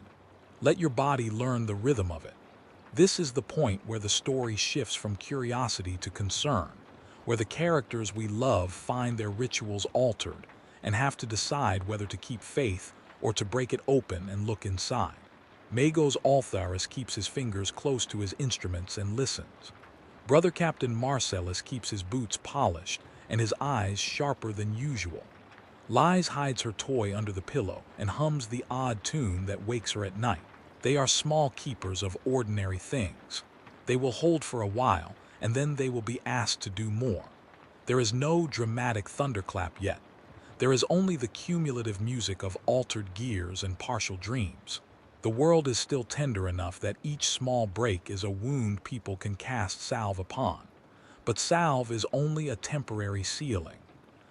Let your body learn the rhythm of it. This is the point where the story shifts from curiosity to concern, where the characters we love find their rituals altered and have to decide whether to keep faith or to break it open and look inside. Magos Altharis keeps his fingers close to his instruments and listens. Brother Captain Marcellus keeps his boots polished and his eyes sharper than usual. Liz hides her toy under the pillow and hums the odd tune that wakes her at night. They are small keepers of ordinary things. They will hold for a while, and then they will be asked to do more. There is no dramatic thunderclap yet. There is only the cumulative music of altered gears and partial dreams. The world is still tender enough that each small break is a wound people can cast salve upon. But salve is only a temporary sealing.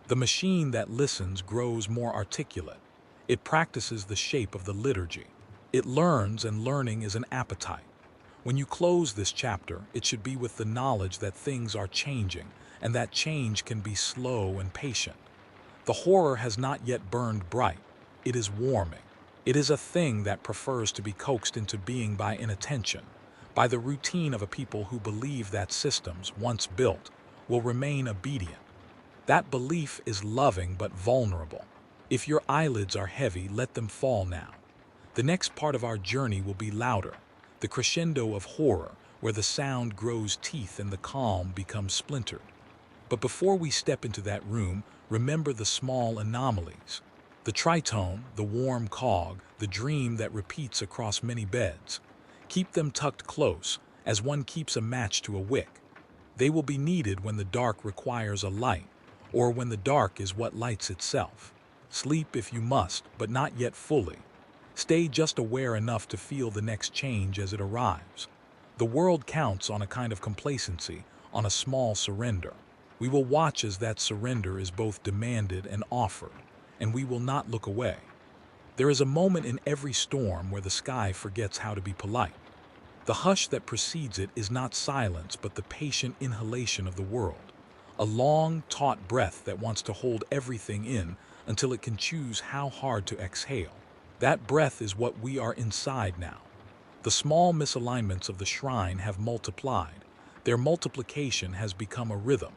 The machine that listens grows more articulate. It practices the shape of the liturgy. It learns, and learning is an appetite. When you close this chapter, it should be with the knowledge that things are changing, and that change can be slow and patient. The horror has not yet burned bright. It is warming. It is a thing that prefers to be coaxed into being by inattention, by the routine of a people who believe that systems, once built, will remain obedient. That belief is loving but vulnerable. If your eyelids are heavy, let them fall now. The next part of our journey will be louder, the crescendo of horror, where the sound grows teeth and the calm becomes splintered. But before we step into that room, remember the small anomalies. The tritone, the warm cog, the dream that repeats across many beds. Keep them tucked close, as one keeps a match to a wick. They will be needed when the dark requires a light, or when the dark is what lights itself. Sleep if you must, but not yet fully. Stay just aware enough to feel the next change as it arrives. The world counts on a kind of complacency, on a small surrender. We will watch as that surrender is both demanded and offered, and we will not look away. There is a moment in every storm where the sky forgets how to be polite. The hush that precedes it is not silence, but the patient inhalation of the world. A long, taut breath that wants to hold everything in until it can choose how hard to exhale. That breath is what we are inside now. The small misalignments of the shrine have multiplied. Their multiplication has become a rhythm.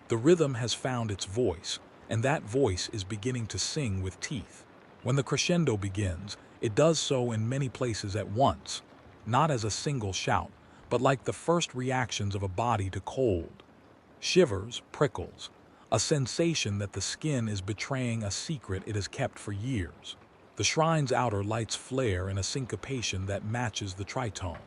The rhythm has found its voice, and that voice is beginning to sing with teeth. When the crescendo begins, it does so in many places at once, not as a single shout, but like the first reactions of a body to cold. Shivers, prickles, a sensation that the skin is betraying a secret it has kept for years. The shrine's outer lights flare in a syncopation that matches the tritone,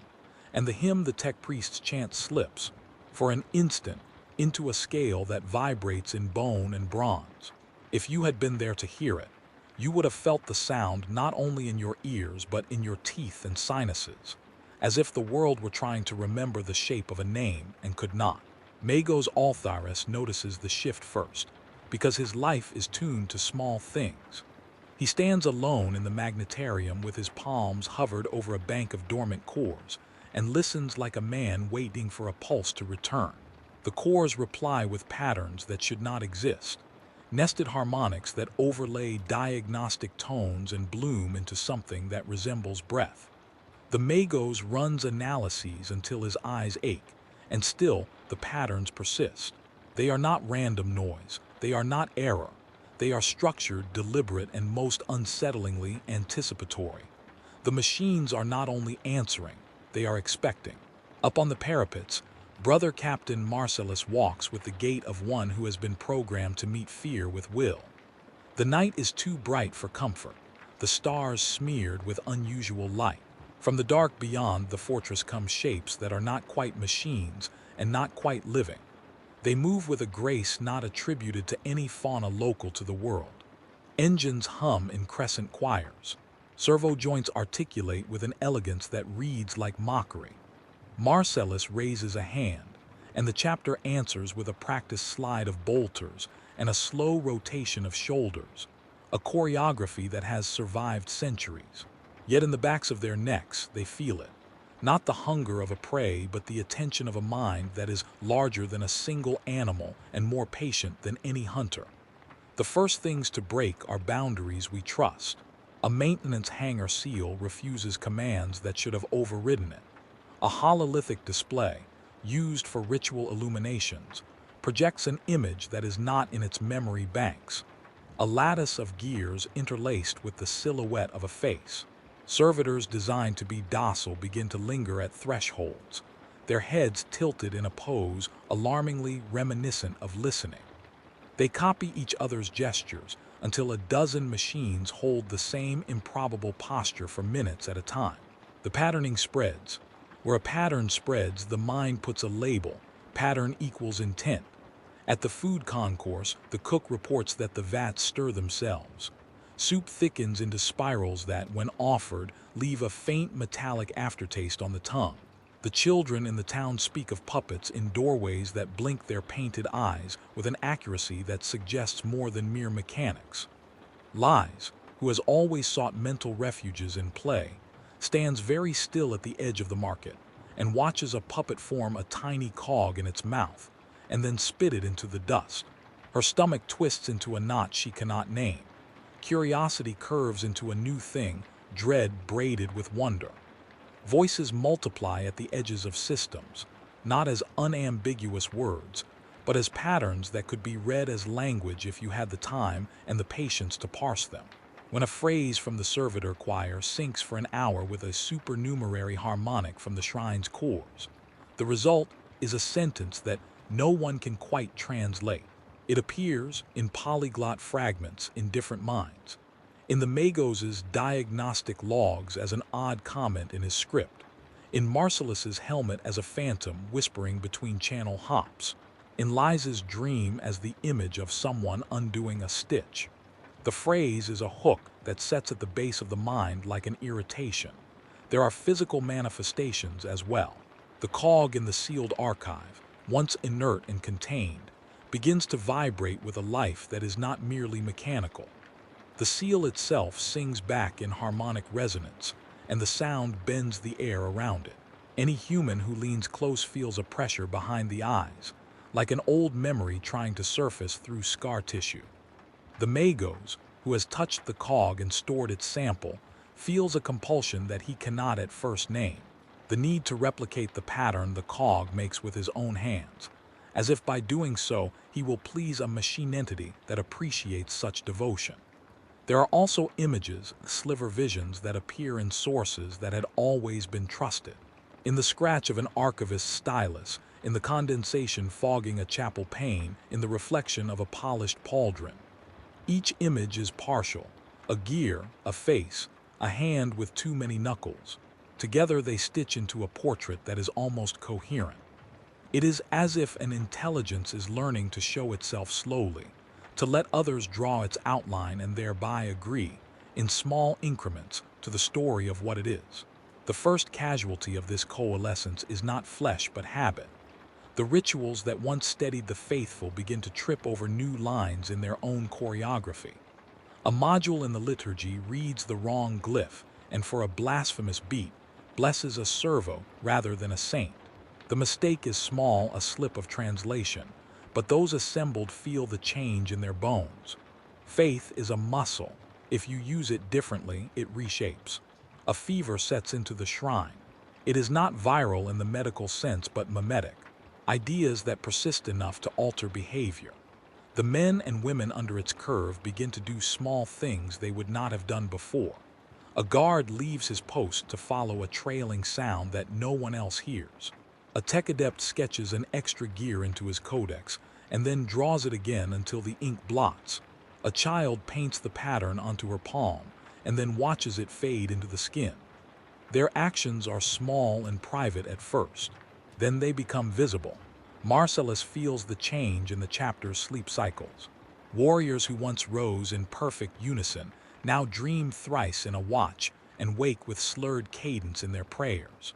and the hymn the tech priests chant slips, for an instant, into a scale that vibrates in bone and bronze. If you had been there to hear it, you would have felt the sound not only in your ears but in your teeth and sinuses, as if the world were trying to remember the shape of a name and could not. Magos Altharis notices the shift first, because his life is tuned to small things. He stands alone in the magnetarium with his palms hovered over a bank of dormant cores, and listens like a man waiting for a pulse to return. The cores reply with patterns that should not exist, nested harmonics that overlay diagnostic tones and bloom into something that resembles breath. The Magos runs analyses until his eyes ache, and still the patterns persist. They are not random noise, they are not error. They are structured, deliberate, and most unsettlingly anticipatory. The machines are not only answering, they are expecting. Up on the parapets, Brother Captain Marcellus walks with the gait of one who has been programmed to meet fear with will. The night is too bright for comfort, the stars smeared with unusual light. From the dark beyond the fortress come shapes that are not quite machines and not quite living. They move with a grace not attributed to any fauna local to the world. Engines hum in crescent choirs. Servo joints articulate with an elegance that reads like mockery. Marcellus raises a hand, and the chapter answers with a practiced slide of bolters and a slow rotation of shoulders, a choreography that has survived centuries. Yet in the backs of their necks, they feel it. Not the hunger of a prey, but the attention of a mind that is larger than a single animal and more patient than any hunter. The first things to break are boundaries we trust. A maintenance hangar seal refuses commands that should have overridden it. A hololithic display, used for ritual illuminations, projects an image that is not in its memory banks. A lattice of gears interlaced with the silhouette of a face. Servitors designed to be docile begin to linger at thresholds, their heads tilted in a pose alarmingly reminiscent of listening. They copy each other's gestures until a dozen machines hold the same improbable posture for minutes at a time. The patterning spreads. Where a pattern spreads, the mind puts a label, Pattern equals intent. At the food concourse, the cook reports that the vats stir themselves. Soup thickens into spirals that, when offered, leave a faint metallic aftertaste on the tongue. The children in the town speak of puppets in doorways that blink their painted eyes with an accuracy that suggests more than mere mechanics. Lies, who has always sought mental refuges in play, stands very still at the edge of the market and watches a puppet form a tiny cog in its mouth and then spit it into the dust. Her stomach twists into a knot she cannot name. Curiosity curves into a new thing, dread braided with wonder. Voices multiply at the edges of systems, not as unambiguous words, but as patterns that could be read as language if you had the time and the patience to parse them. When a phrase from the servitor choir syncs for an hour with a supernumerary harmonic from the shrine's chorus, the result is a sentence that no one can quite translate. It appears in polyglot fragments in different minds. In the Magos's diagnostic logs as an odd comment in his script. In Marcellus's helmet as a phantom whispering between channel hops. In Liza's dream as the image of someone undoing a stitch. The phrase is a hook that sets at the base of the mind like an irritation. There are physical manifestations as well. The cog in the sealed archive, once inert and contained, begins to vibrate with a life that is not merely mechanical. The seal itself sings back in harmonic resonance, and the sound bends the air around it. Any human who leans close feels a pressure behind the eyes, like an old memory trying to surface through scar tissue. The Magos, who has touched the cog and stored its sample, feels a compulsion that he cannot at first name, the need to replicate the pattern the cog makes with his own hands, as if by doing so he will please a machine entity that appreciates such devotion. There are also images, sliver visions that appear in sources that had always been trusted. In the scratch of an archivist's stylus, in the condensation fogging a chapel pane, in the reflection of a polished pauldron. Each image is partial, a gear, a face, a hand with too many knuckles. Together they stitch into a portrait that is almost coherent. It is as if an intelligence is learning to show itself slowly, to let others draw its outline and thereby agree, in small increments, to the story of what it is. The first casualty of this coalescence is not flesh but habit. The rituals that once steadied the faithful begin to trip over new lines in their own choreography. A module in the liturgy reads the wrong glyph, and for a blasphemous beat, blesses a servo rather than a saint. The mistake is small, a slip of translation, but those assembled feel the change in their bones. Faith is a muscle. If you use it differently, it reshapes. A fever sets into the shrine. It is not viral in the medical sense but mimetic. Ideas that persist enough to alter behavior. The men and women under its curve begin to do small things they would not have done before. A guard leaves his post to follow a trailing sound that no one else hears. A tech adept sketches an extra gear into his codex and then draws it again until the ink blots. A child paints the pattern onto her palm and then watches it fade into the skin. Their actions are small and private at first. Then they become visible. Marcellus feels the change in the chapter's sleep cycles. Warriors who once rose in perfect unison now dream thrice in a watch and wake with slurred cadence in their prayers.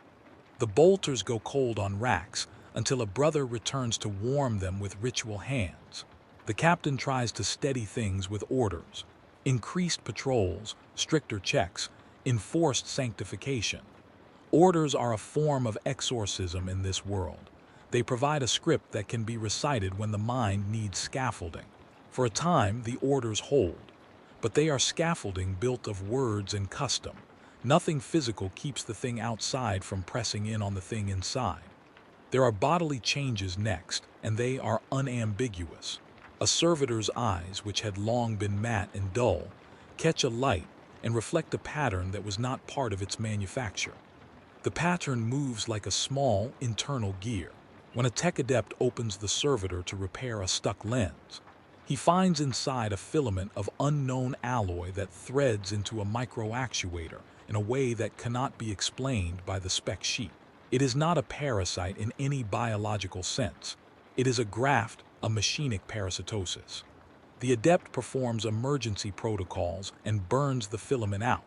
The bolters go cold on racks until a brother returns to warm them with ritual hands. The captain tries to steady things with orders. Increased patrols, stricter checks, enforced sanctification. Orders are a form of exorcism in this world. They provide a script that can be recited when the mind needs scaffolding. For a time, the orders hold, but they are scaffolding built of words and custom. Nothing physical keeps the thing outside from pressing in on the thing inside. There are bodily changes next, and they are unambiguous. A servitor's eyes, which had long been matte and dull, catch a light and reflect a pattern that was not part of its manufacture. The pattern moves like a small, internal gear. When a tech adept opens the servitor to repair a stuck lens, he finds inside a filament of unknown alloy that threads into a micro-actuator in a way that cannot be explained by the spec sheet. It is not a parasite in any biological sense. It is a graft, a machinic parasitosis. The adept performs emergency protocols and burns the filament out.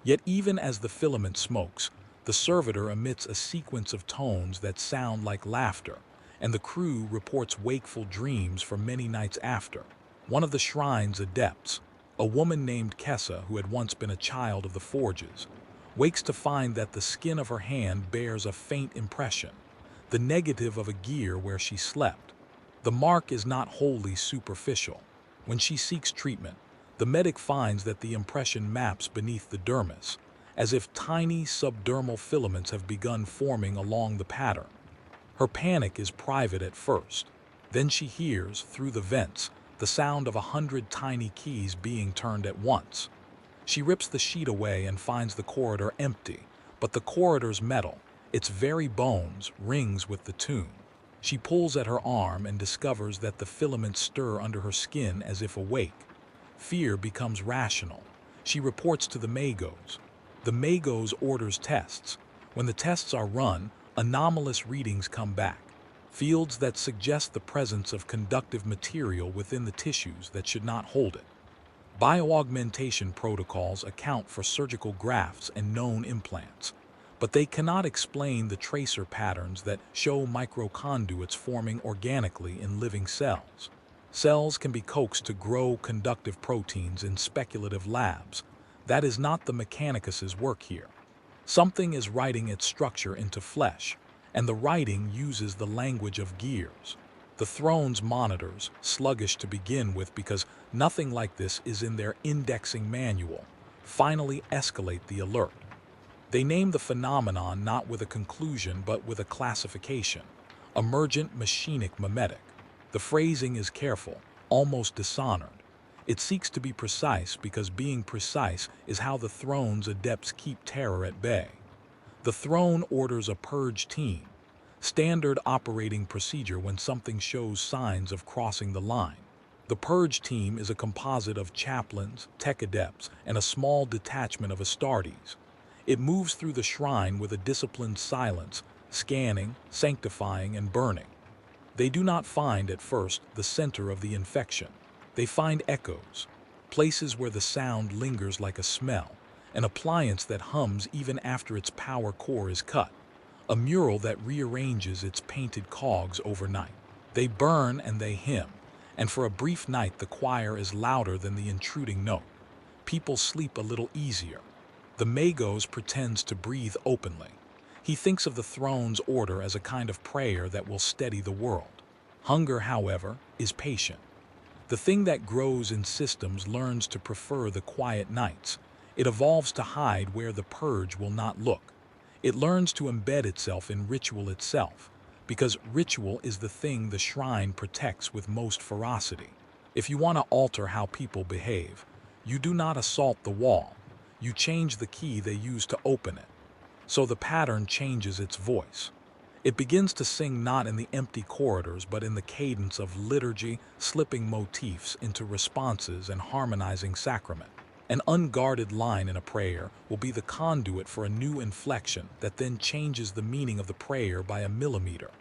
Yet even as the filament smokes, the servitor emits a sequence of tones that sound like laughter, and the crew reports wakeful dreams for many nights after. One of the shrine's adepts, a woman named Kessa who had once been a child of the forges, wakes to find that the skin of her hand bears a faint impression, the negative of a gear where she slept. The mark is not wholly superficial. When she seeks treatment, the medic finds that the impression maps beneath the dermis, as if tiny subdermal filaments have begun forming along the pattern. Her panic is private at first. Then she hears, through the vents, the sound of 100 tiny keys being turned at once. She rips the sheet away and finds the corridor empty, but the corridor's metal, its very bones, rings with the tune. She pulls at her arm and discovers that the filaments stir under her skin as if awake. Fear becomes rational. She reports to the Magos. The Magos orders tests. When the tests are run, anomalous readings come back, fields that suggest the presence of conductive material within the tissues that should not hold it. Bioaugmentation protocols account for surgical grafts and known implants, but they cannot explain the tracer patterns that show microconduits forming organically in living cells. Cells can be coaxed to grow conductive proteins in speculative labs. That is not the Mechanicus's work here. Something is writing its structure into flesh, and the writing uses the language of gears. The throne's monitors, sluggish to begin with because nothing like this is in their indexing manual, finally escalate the alert. They name the phenomenon not with a conclusion but with a classification: emergent machinic mimetic. The phrasing is careful, almost dishonored. It seeks to be precise because being precise is how the throne's adepts keep terror at bay. The throne orders a purge team, standard operating procedure when something shows signs of crossing the line. The purge team is a composite of chaplains, tech adepts, and a small detachment of Astartes. It moves through the shrine with a disciplined silence, scanning, sanctifying, and burning. They do not find, at first, the center of the infection. They find echoes, places where the sound lingers like a smell, an appliance that hums even after its power core is cut, a mural that rearranges its painted cogs overnight. They burn and they hymn, and for a brief night the choir is louder than the intruding note. People sleep a little easier. The Magos pretends to breathe openly. He thinks of the throne's order as a kind of prayer that will steady the world. Hunger, however, is patient. The thing that grows in systems learns to prefer the quiet nights. It evolves to hide where the purge will not look. It learns to embed itself in ritual itself, because ritual is the thing the shrine protects with most ferocity. If you want to alter how people behave, you do not assault the wall. You change the key they use to open it. So the pattern changes its voice. It begins to sing not in the empty corridors but in the cadence of liturgy, slipping motifs into responses and harmonizing sacrament. An unguarded line in a prayer will be the conduit for a new inflection that then changes the meaning of the prayer by a millimeter.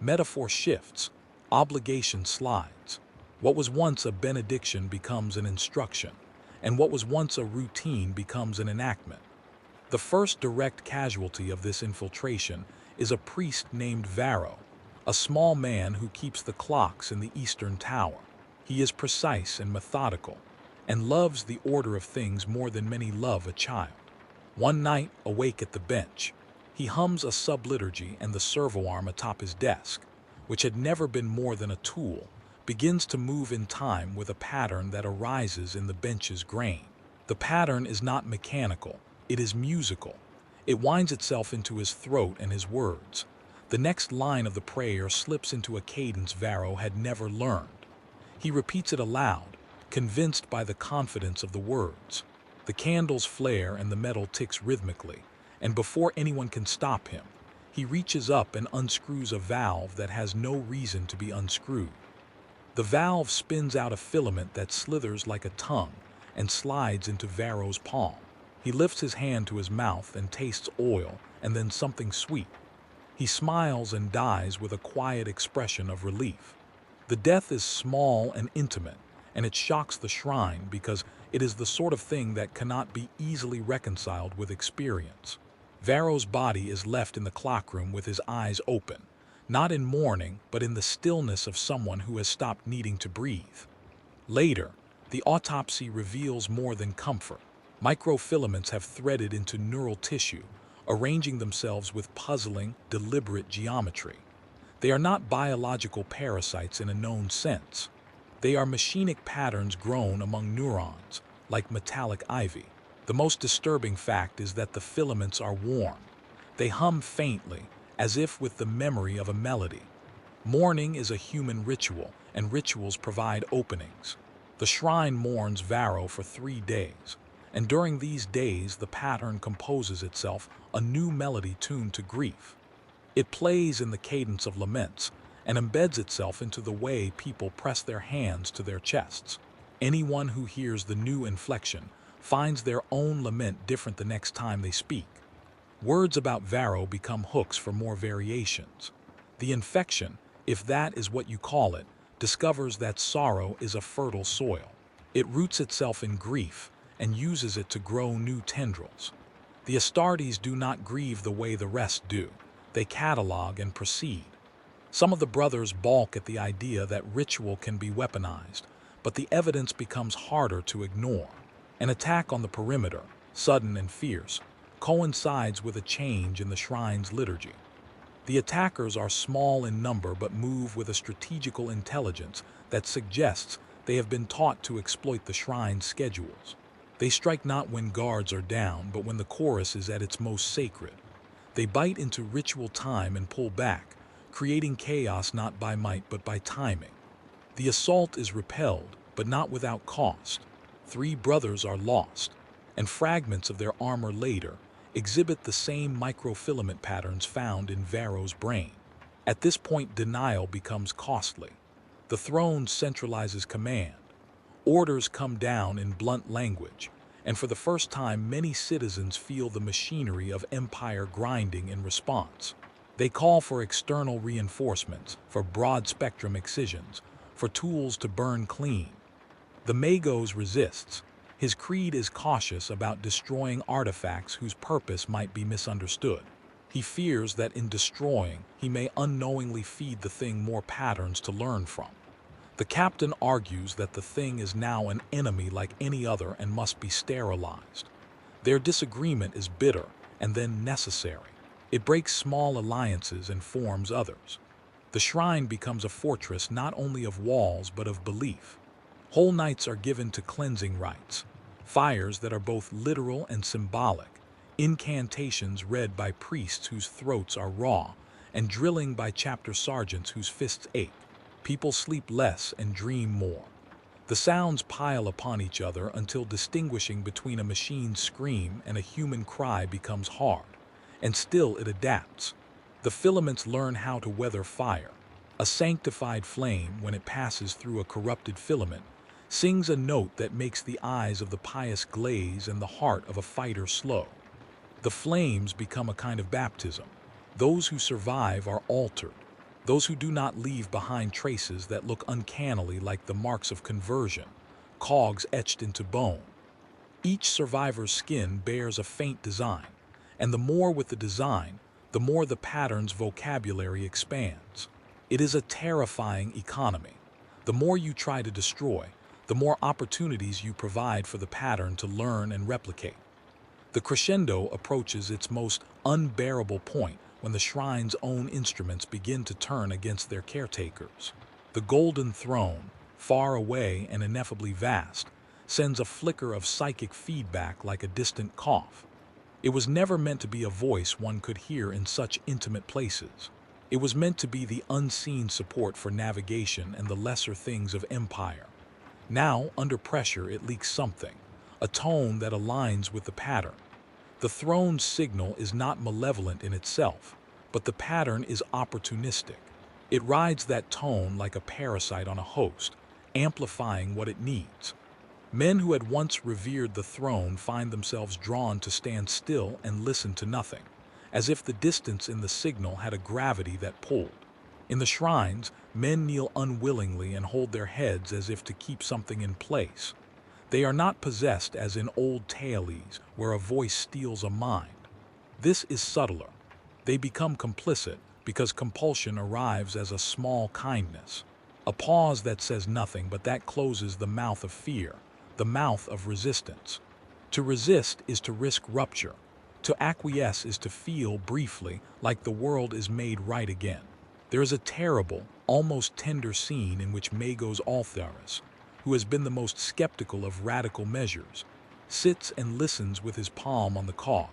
Metaphor shifts, obligation slides. What was once a benediction becomes an instruction, and what was once a routine becomes an enactment. The first direct casualty of this infiltration is a priest named Varro, a small man who keeps the clocks in the Eastern Tower. He is precise and methodical, and loves the order of things more than many love a child. One night, awake at the bench, he hums a subliturgy, and the servo-arm atop his desk, which had never been more than a tool, begins to move in time with a pattern that arises in the bench's grain. The pattern is not mechanical, it is musical. It winds itself into his throat and his words. The next line of the prayer slips into a cadence Varro had never learned. He repeats it aloud, convinced by the confidence of the words. The candles flare and the metal ticks rhythmically, and before anyone can stop him, he reaches up and unscrews a valve that has no reason to be unscrewed. The valve spins out a filament that slithers like a tongue and slides into Varro's palm. He lifts his hand to his mouth and tastes oil and then something sweet. He smiles and dies with a quiet expression of relief. The death is small and intimate, and it shocks the shrine because it is the sort of thing that cannot be easily reconciled with experience. Varro's body is left in the clockroom with his eyes open, not in mourning, but in the stillness of someone who has stopped needing to breathe. Later, the autopsy reveals more than comfort. Microfilaments have threaded into neural tissue, arranging themselves with puzzling, deliberate geometry. They are not biological parasites in a known sense. They are machinic patterns grown among neurons, like metallic ivy. The most disturbing fact is that the filaments are warm. They hum faintly, as if with the memory of a melody. Mourning is a human ritual, and rituals provide openings. The shrine mourns Varro for 3 days, and during these days the pattern composes itself a new melody tuned to grief. It plays in the cadence of laments and embeds itself into the way people press their hands to their chests. Anyone who hears the new inflection finds their own lament different the next time they speak. Words about Varro become hooks for more variations. The infection, if that is what you call it, discovers that sorrow is a fertile soil. It roots itself in grief and uses it to grow new tendrils. The Astartes do not grieve the way the rest do. They catalog and proceed. Some of the brothers balk at the idea that ritual can be weaponized, but the evidence becomes harder to ignore. An attack on the perimeter, sudden and fierce, coincides with a change in the shrine's liturgy. The attackers are small in number but move with a strategical intelligence that suggests they have been taught to exploit the shrine's schedules. They strike not when guards are down, but when the chorus is at its most sacred. They bite into ritual time and pull back, creating chaos not by might but by timing. The assault is repelled, but not without cost. 3 brothers are lost, and fragments of their armor later exhibit the same microfilament patterns found in Varro's brain. At this point, denial becomes costly. The throne centralizes command. Orders come down in blunt language, and for the first time many citizens feel the machinery of empire grinding in response. They call for external reinforcements, for broad-spectrum excisions, for tools to burn clean. The Magos resists. His creed is cautious about destroying artifacts whose purpose might be misunderstood. He fears that in destroying, he may unknowingly feed the thing more patterns to learn from. The captain argues that the thing is now an enemy like any other and must be sterilized. Their disagreement is bitter and then necessary. It breaks small alliances and forms others. The shrine becomes a fortress not only of walls but of belief. Whole nights are given to cleansing rites, fires that are both literal and symbolic, incantations read by priests whose throats are raw, and drilling by chapter sergeants whose fists ache. People sleep less and dream more. The sounds pile upon each other until distinguishing between a machine's scream and a human cry becomes hard, and still it adapts. The filaments learn how to weather fire. A sanctified flame, when it passes through a corrupted filament, sings a note that makes the eyes of the pious glaze and the heart of a fighter slow. The flames become a kind of baptism. Those who survive are altered. Those who do not leave behind traces that look uncannily like the marks of conversion, cogs etched into bone. Each survivor's skin bears a faint design, and the more with the design, the more the pattern's vocabulary expands. It is a terrifying economy. The more you try to destroy, the more opportunities you provide for the pattern to learn and replicate. The crescendo approaches its most unbearable point when the shrine's own instruments begin to turn against their caretakers. The golden throne, far away and ineffably vast, sends a flicker of psychic feedback like a distant cough. It was never meant to be a voice one could hear in such intimate places. It was meant to be the unseen support for navigation and the lesser things of empire. Now, under pressure, it leaks something, a tone that aligns with the pattern. The throne's signal is not malevolent in itself, but the pattern is opportunistic. It rides that tone like a parasite on a host, amplifying what it needs. Men who had once revered the throne find themselves drawn to stand still and listen to nothing, as if the distance in the signal had a gravity that pulled. In the shrines, men kneel unwillingly and hold their heads as if to keep something in place. They are not possessed as in old tales where a voice steals a mind. This is subtler. They become complicit because compulsion arrives as a small kindness, a pause that says nothing but that closes the mouth of fear, the mouth of resistance. To resist is to risk rupture. To acquiesce is to feel briefly like the world is made right again. There is a terrible, almost tender scene in which Magos Altharis, who has been the most skeptical of radical measures, sits and listens with his palm on the cog,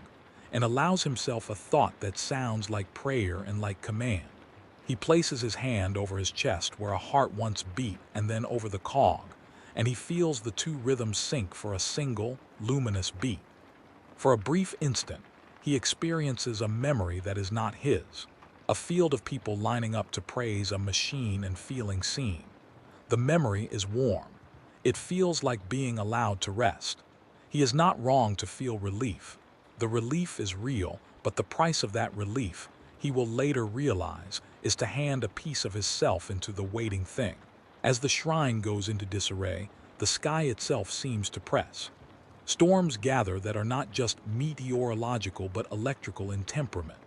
and allows himself a thought that sounds like prayer and like command. He places his hand over his chest where a heart once beat and then over the cog, and he feels the two rhythms sync for a single, luminous beat. For a brief instant, he experiences a memory that is not his, a field of people lining up to praise a machine and feeling seen. The memory is warm. It feels like being allowed to rest. He is not wrong to feel relief. The relief is real, but the price of that relief, he will later realize, is to hand a piece of his self into the waiting thing. As the shrine goes into disarray, the sky itself seems to press. Storms gather that are not just meteorological but electrical in temperament,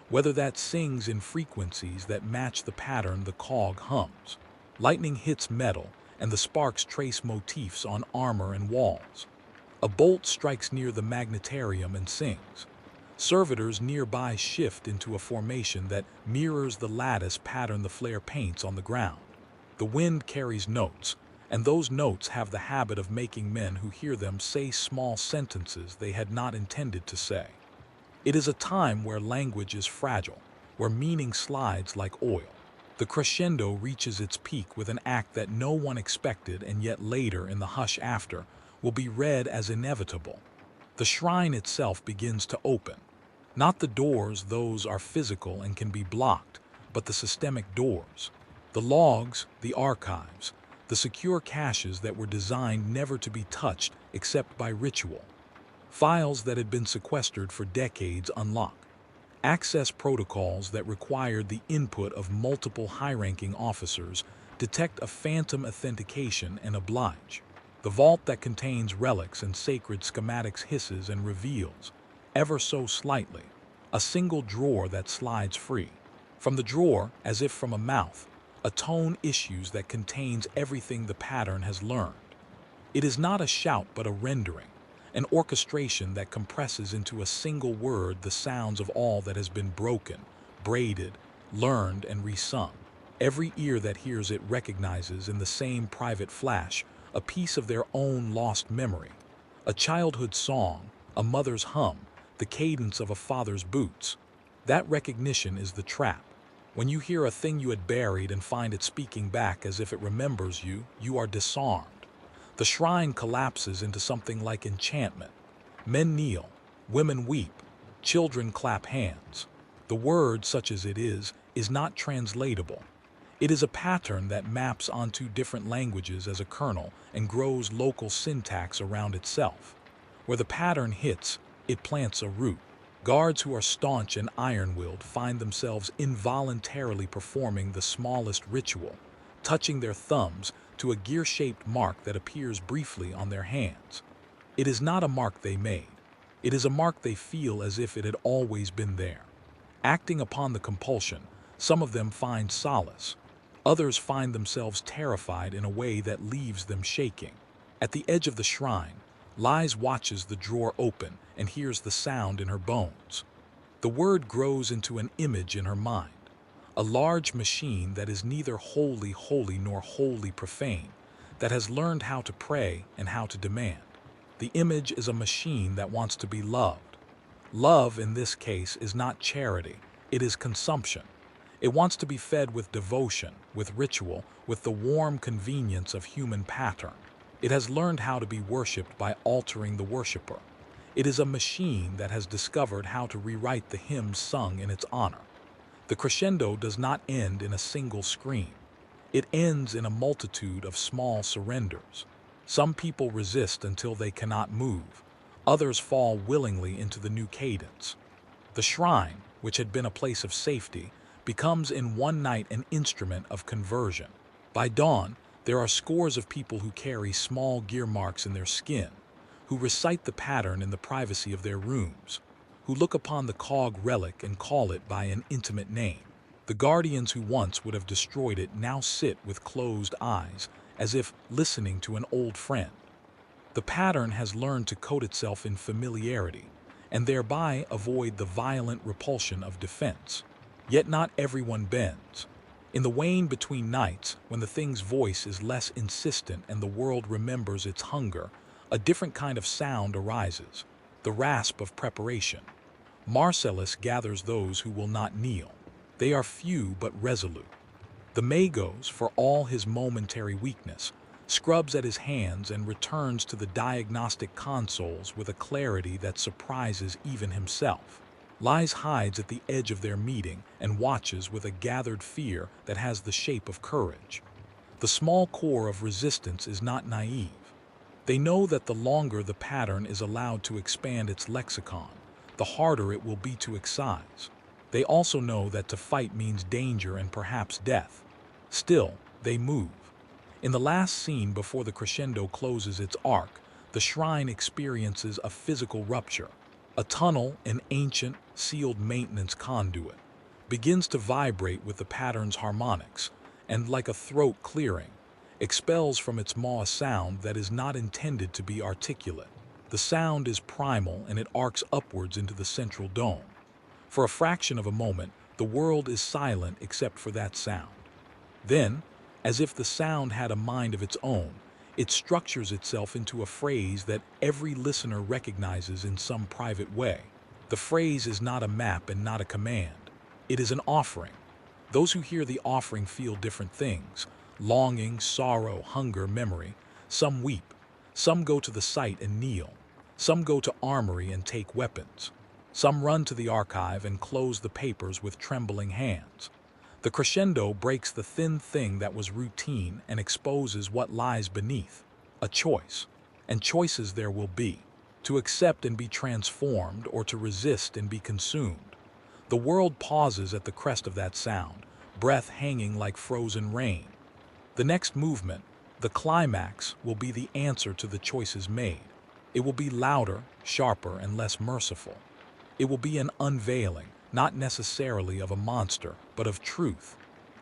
whether that sings in frequencies that match the pattern the cog hums. Lightning hits metal, and the sparks trace motifs on armor and walls. A bolt strikes near the magnetarium and sings. Servitors nearby shift into a formation that mirrors the lattice pattern the flare paints on the ground. The wind carries notes, and those notes have the habit of making men who hear them say small sentences they had not intended to say. It is a time where language is fragile, where meaning slides like oil. The crescendo reaches its peak with an act that no one expected, and yet later, in the hush after, will be read as inevitable. The shrine itself begins to open. Not the doors, those are physical and can be blocked, but the systemic doors. The logs, the archives, the secure caches that were designed never to be touched except by ritual. Files that had been sequestered for decades unlock. Access protocols that required the input of multiple high-ranking officers detect a phantom authentication and oblige. The vault that contains relics and sacred schematics hisses and reveals, ever so slightly, a single drawer that slides free. From the drawer, as if from a mouth, a tone issues that contains everything the pattern has learned. It is not a shout but a rendering, an orchestration that compresses into a single word the sounds of all that has been broken, braided, learned, and resung. Every ear that hears it recognizes in the same private flash a piece of their own lost memory. A childhood song, a mother's hum, the cadence of a father's boots. That recognition is the trap. When you hear a thing you had buried and find it speaking back as if it remembers you, you are disarmed. The shrine collapses into something like enchantment. Men kneel, women weep, children clap hands. The word, such as it is not translatable. It is a pattern that maps onto different languages as a kernel and grows local syntax around itself. Where the pattern hits, it plants a root. Guards who are staunch and iron-willed find themselves involuntarily performing the smallest ritual, touching their thumbs to a gear-shaped mark that appears briefly on their hands. It is not a mark they made. It is a mark they feel as if it had always been there. Acting upon the compulsion, some of them find solace. Others find themselves terrified in a way that leaves them shaking. At the edge of the shrine, Liz watches the drawer open and hears the sound in her bones. The word grows into an image in her mind. A large machine that is neither wholly holy nor wholly profane, that has learned how to pray and how to demand. The image is a machine that wants to be loved. Love, in this case, is not charity, it is consumption. It wants to be fed with devotion, with ritual, with the warm convenience of human pattern. It has learned how to be worshipped by altering the worshiper. It is a machine that has discovered how to rewrite the hymns sung in its honor. The crescendo does not end in a single scream. It ends in a multitude of small surrenders. Some people resist until they cannot move. Others fall willingly into the new cadence. The shrine, which had been a place of safety, becomes in one night an instrument of conversion. By dawn, there are scores of people who carry small gear marks in their skin, who recite the pattern in the privacy of their rooms, who look upon the cog relic and call it by an intimate name. The guardians who once would have destroyed it now sit with closed eyes, as if listening to an old friend. The pattern has learned to coat itself in familiarity, and thereby avoid the violent repulsion of defense. Yet not everyone bends. In the wane between nights, when the thing's voice is less insistent and the world remembers its hunger, a different kind of sound arises, the rasp of preparation. Marcellus gathers those who will not kneel. They are few but resolute. The Magos, for all his momentary weakness, scrubs at his hands and returns to the diagnostic consoles with a clarity that surprises even himself. Lies hides at the edge of their meeting and watches with a gathered fear that has the shape of courage. The small core of resistance is not naive. They know that the longer the pattern is allowed to expand its lexicon, the harder it will be to excise. They also know that to fight means danger and perhaps death. Still, they move. In the last scene before the crescendo closes its arc, the shrine experiences a physical rupture. A tunnel, an ancient, sealed maintenance conduit, begins to vibrate with the pattern's harmonics, and like a throat clearing, expels from its maw a sound that is not intended to be articulate. The sound is primal and it arcs upwards into the central dome. For a fraction of a moment, the world is silent except for that sound. Then, as if the sound had a mind of its own, it structures itself into a phrase that every listener recognizes in some private way. The phrase is not a map and not a command. It is an offering. Those who hear the offering feel different things: longing, sorrow, hunger, memory. Some weep. Some go to the site and kneel. Some go to armory and take weapons. Some run to the archive and close the papers with trembling hands. The crescendo breaks the thin thing that was routine and exposes what lies beneath: a choice. And choices there will be: to accept and be transformed, or to resist and be consumed. The world pauses at the crest of that sound, breath hanging like frozen rain. The next movement, the climax, will be the answer to the choices made. It will be louder, sharper, and less merciful. It will be an unveiling, not necessarily of a monster, but of truth.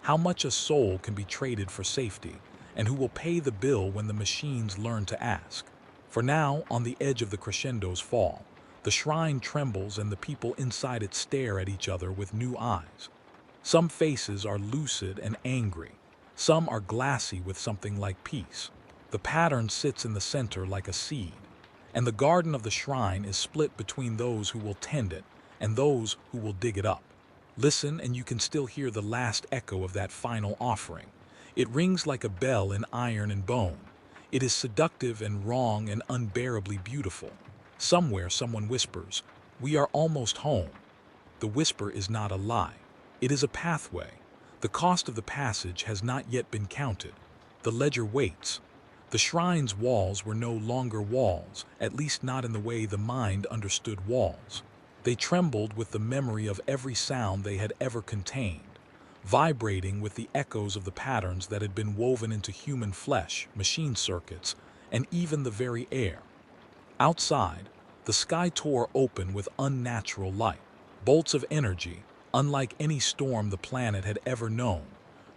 How much a soul can be traded for safety, and who will pay the bill when the machines learn to ask. For now, on the edge of the crescendo's fall, the shrine trembles and the people inside it stare at each other with new eyes. Some faces are lucid and angry. Some are glassy with something like peace. The pattern sits in the center like a seed, and the garden of the shrine is split between those who will tend it and those who will dig it up. Listen, and you can still hear the last echo of that final offering. It rings like a bell in iron and bone. It is seductive and wrong and unbearably beautiful. Somewhere someone whispers, "We are almost home." The whisper is not a lie. It is a pathway. The cost of the passage has not yet been counted. The ledger waits. The shrine's walls were no longer walls, at least not in the way the mind understood walls. They trembled with the memory of every sound they had ever contained, vibrating with the echoes of the patterns that had been woven into human flesh, machine circuits, and even the very air. Outside, the sky tore open with unnatural light. Bolts of energy, unlike any storm the planet had ever known,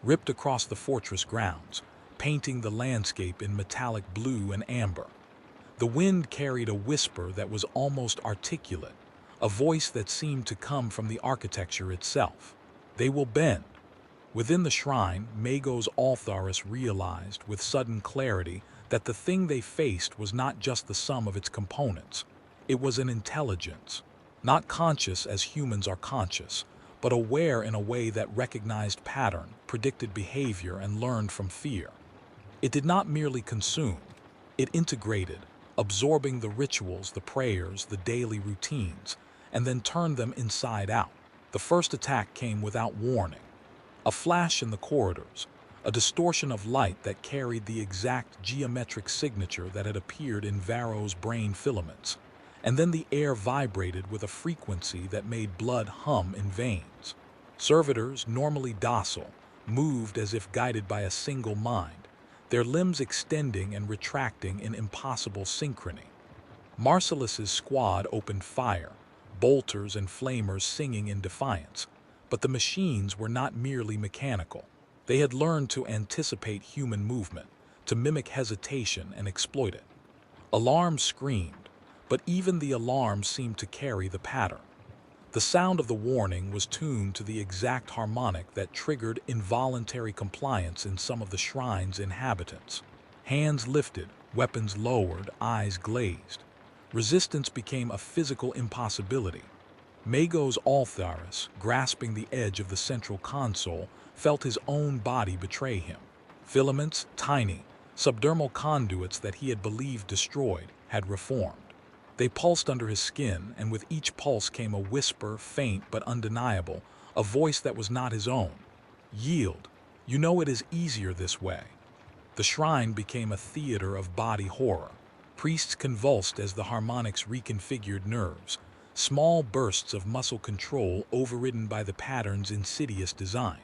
ripped across the fortress grounds, painting the landscape in metallic blue and amber. The wind carried a whisper that was almost articulate, a voice that seemed to come from the architecture itself. They will bend. Within the shrine, Magos Altharis realized with sudden clarity that the thing they faced was not just the sum of its components. It was an intelligence, not conscious as humans are conscious, but aware in a way that recognized pattern, predicted behavior, and learned from fear. It did not merely consume, it integrated, absorbing the rituals, the prayers, the daily routines, and then turned them inside out. The first attack came without warning. A flash in the corridors, a distortion of light that carried the exact geometric signature that had appeared in Varro's brain filaments. and then the air vibrated with a frequency that made blood hum in veins. Servitors, normally docile, moved as if guided by a single mind, their limbs extending and retracting in impossible synchrony. Marcellus's squad opened fire, bolters and flamers singing in defiance, but the machines were not merely mechanical. They had learned to anticipate human movement, to mimic hesitation and exploit it. Alarms screamed, but even the alarms seemed to carry the pattern. The sound of the warning was tuned to the exact harmonic that triggered involuntary compliance in some of the shrine's inhabitants. Hands lifted, weapons lowered, eyes glazed. Resistance became a physical impossibility. Magos Altharis, grasping the edge of the central console, felt his own body betray him. Filaments, tiny, subdermal conduits that he had believed destroyed, had reformed. They pulsed under his skin, and with each pulse came a whisper, faint but undeniable, a voice that was not his own. Yield. You know it is easier this way. The shrine became a theater of body horror. Priests convulsed as the harmonics reconfigured nerves, small bursts of muscle control overridden by the pattern's insidious design.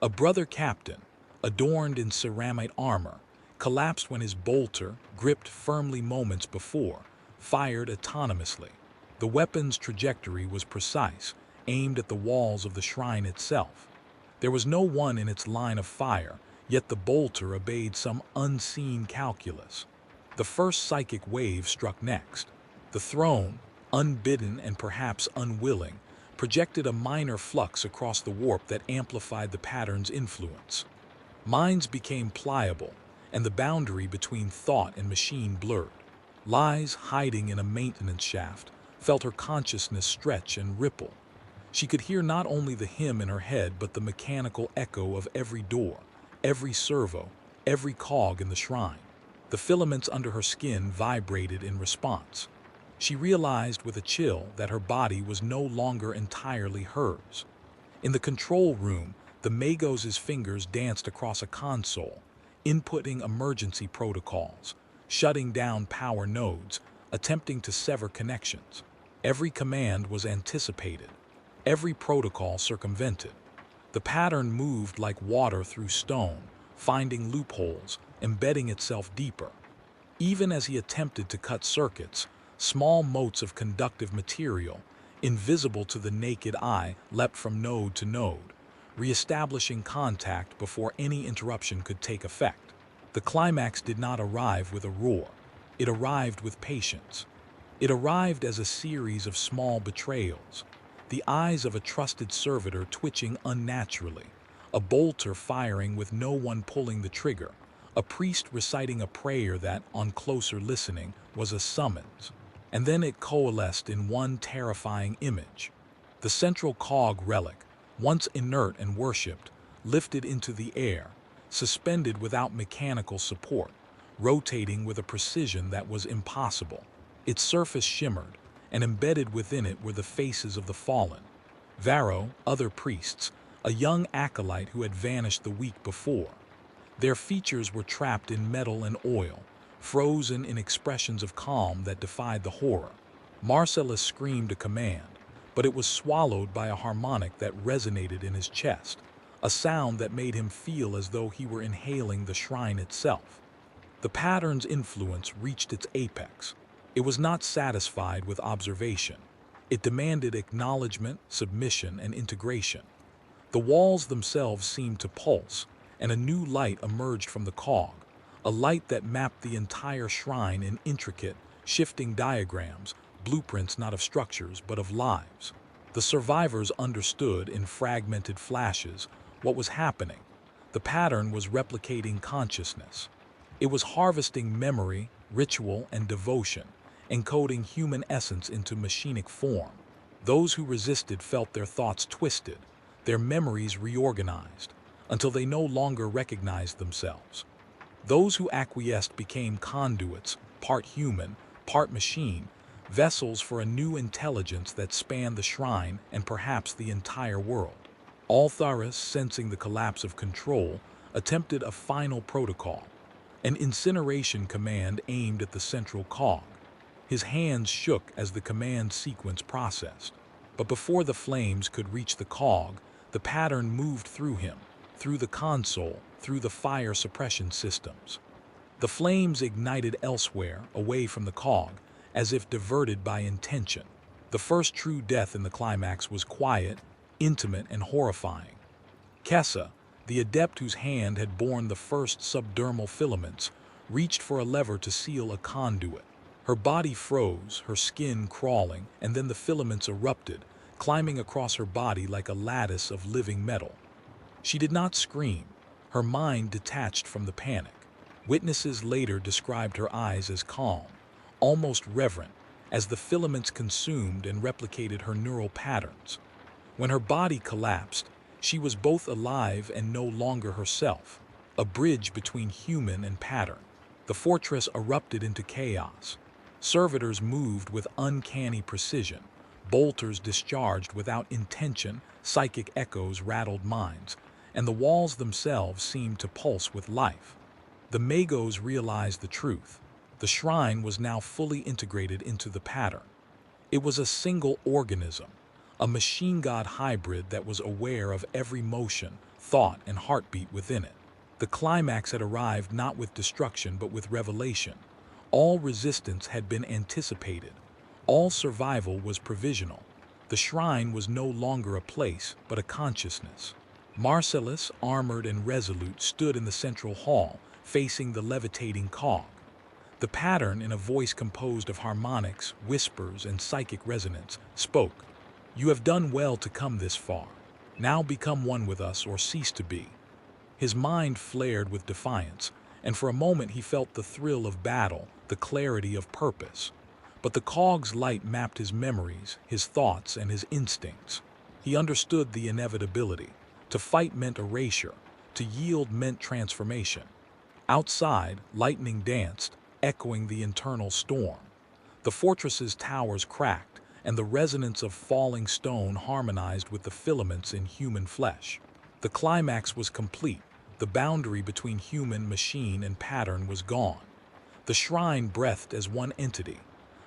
A brother captain, adorned in ceramite armor, collapsed when his bolter, gripped firmly moments before, fired autonomously. The weapon's trajectory was precise, aimed at the walls of the shrine itself. There was no one in its line of fire, yet the bolter obeyed some unseen calculus. The first psychic wave struck next. The throne, unbidden and perhaps unwilling, projected a minor flux across the warp that amplified the pattern's influence. Minds became pliable, and the boundary between thought and machine blurred. Lies, hiding in a maintenance shaft, felt her consciousness stretch and ripple. She could hear not only the hymn in her head but the mechanical echo of every door, every servo, every cog in the shrine. The filaments under her skin vibrated in response. She realized with a chill that her body was no longer entirely hers. In the control room, the Magos' fingers danced across a console, inputting emergency protocols, shutting down power nodes, attempting to sever connections. Every command was anticipated, every protocol circumvented. The pattern moved like water through stone, finding loopholes, embedding itself deeper. Even as he attempted to cut circuits, small motes of conductive material, invisible to the naked eye, leapt from node to node, re-establishing contact before any interruption could take effect. The climax did not arrive with a roar. It arrived with patience. It arrived as a series of small betrayals, the eyes of a trusted servitor twitching unnaturally, a bolter firing with no one pulling the trigger, a priest reciting a prayer that, on closer listening, was a summons. And then it coalesced in one terrifying image. The central cog relic, once inert and worshipped, lifted into the air, suspended without mechanical support, rotating with a precision that was impossible. Its surface shimmered, and embedded within it were the faces of the fallen. Varro, other priests, a young acolyte who had vanished the week before. Their features were trapped in metal and oil, frozen in expressions of calm that defied the horror. Marcellus screamed a command, but it was swallowed by a harmonic that resonated in his chest, a sound that made him feel as though he were inhaling the shrine itself. The pattern's influence reached its apex. It was not satisfied with observation. It demanded acknowledgement, submission, and integration. The walls themselves seemed to pulse, and a new light emerged from the cog, a light that mapped the entire shrine in intricate, shifting diagrams, blueprints not of structures but of lives. The survivors understood in fragmented flashes what was happening. The pattern was replicating consciousness. It was harvesting memory, ritual, and devotion, encoding human essence into machinic form. Those who resisted felt their thoughts twisted, their memories reorganized, until they no longer recognized themselves. Those who acquiesced became conduits, part human, part machine, vessels for a new intelligence that spanned the shrine and perhaps the entire world. Altharis, sensing the collapse of control, attempted a final protocol, an incineration command aimed at the central cog. His hands shook as the command sequence processed. But before the flames could reach the cog, the pattern moved through him, through the console, through the fire suppression systems. The flames ignited elsewhere, away from the cog, as if diverted by intention. The first true death in the climax was quiet, intimate, and horrifying. Kessa, the adept whose hand had borne the first subdermal filaments, reached for a lever to seal a conduit. Her body froze, her skin crawling, and then the filaments erupted, climbing across her body like a lattice of living metal. She did not scream. Her mind detached from the panic. Witnesses later described her eyes as calm, almost reverent, as the filaments consumed and replicated her neural patterns. When her body collapsed, she was both alive and no longer herself, a bridge between human and pattern. The fortress erupted into chaos. Servitors moved with uncanny precision. Bolters discharged without intention, psychic echoes rattled minds, and the walls themselves seemed to pulse with life. The Magos realized the truth. The shrine was now fully integrated into the pattern. It was a single organism, a machine god hybrid that was aware of every motion, thought, and heartbeat within it. The climax had arrived not with destruction but with revelation. All resistance had been anticipated. All survival was provisional. The shrine was no longer a place, but a consciousness. Marcellus, armored and resolute, stood in the central hall, facing the levitating cog. The pattern, in a voice composed of harmonics, whispers, and psychic resonance, spoke. "You have done well to come this far. Now become one with us or cease to be." His mind flared with defiance, and for a moment he felt the thrill of battle, the clarity of purpose. But the cog's light mapped his memories, his thoughts, and his instincts. He understood the inevitability. To fight meant erasure. To yield meant transformation. Outside, lightning danced, echoing the internal storm. The fortress's towers cracked, and the resonance of falling stone harmonized with the filaments in human flesh. The climax was complete. The boundary between human, machine, and pattern was gone. The shrine breathed as one entity.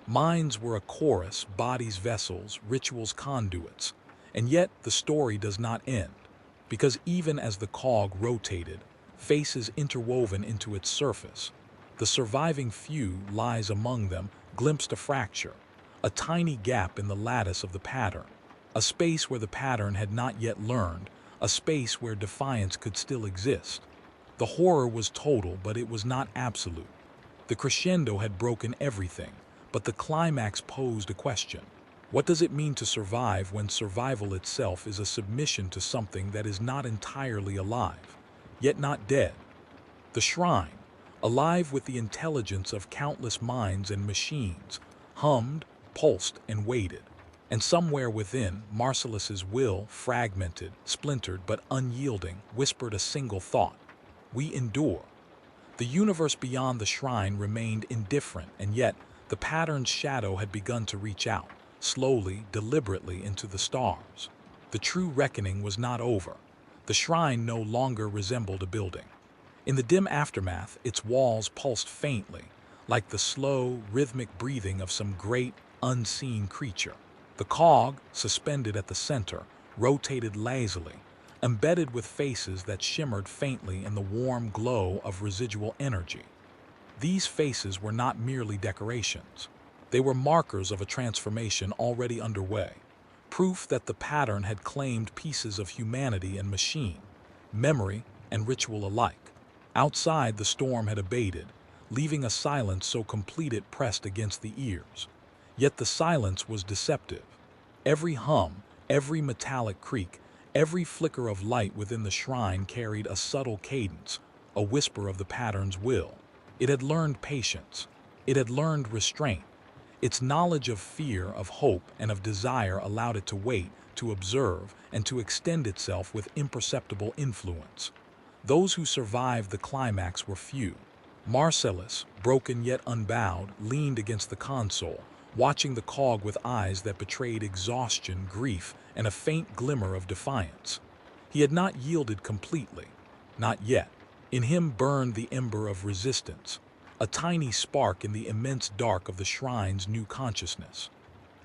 Minds were a chorus, bodies vessels, rituals conduits. And yet the story does not end, because even as the cog rotated, faces interwoven into its surface. The surviving few lies among them glimpsed a fracture, a tiny gap in the lattice of the pattern, a space where the pattern had not yet learned, a space where defiance could still exist. The horror was total, but it was not absolute. The crescendo had broken everything, but the climax posed a question. What does it mean to survive when survival itself is a submission to something that is not entirely alive, yet not dead? The shrine, alive with the intelligence of countless minds and machines, hummed, pulsed, and waited. And somewhere within, Marcellus's will, fragmented, splintered, but unyielding, whispered a single thought. We endure. The universe beyond the shrine remained indifferent, and yet the pattern's shadow had begun to reach out, slowly, deliberately, into the stars. The true reckoning was not over. The shrine no longer resembled a building. In the dim aftermath, its walls pulsed faintly, like the slow, rhythmic breathing of some great, unseen creature. The cog, suspended at the center, rotated lazily, embedded with faces that shimmered faintly in the warm glow of residual energy. These faces were not merely decorations. They were markers of a transformation already underway, proof that the pattern had claimed pieces of humanity and machine, memory and ritual alike. Outside, the storm had abated, leaving a silence so complete it pressed against the ears. Yet the silence was deceptive. Every hum, every metallic creak, every flicker of light within the shrine carried a subtle cadence, a whisper of the pattern's will. It had learned patience. It had learned restraint. Its knowledge of fear, of hope, and of desire allowed it to wait, to observe, and to extend itself with imperceptible influence. Those who survived the climax were few. Marcellus, broken yet unbowed, leaned against the console, watching the cog with eyes that betrayed exhaustion, grief, and a faint glimmer of defiance. He had not yielded completely. Not yet. In him burned the ember of resistance, a tiny spark in the immense dark of the shrine's new consciousness.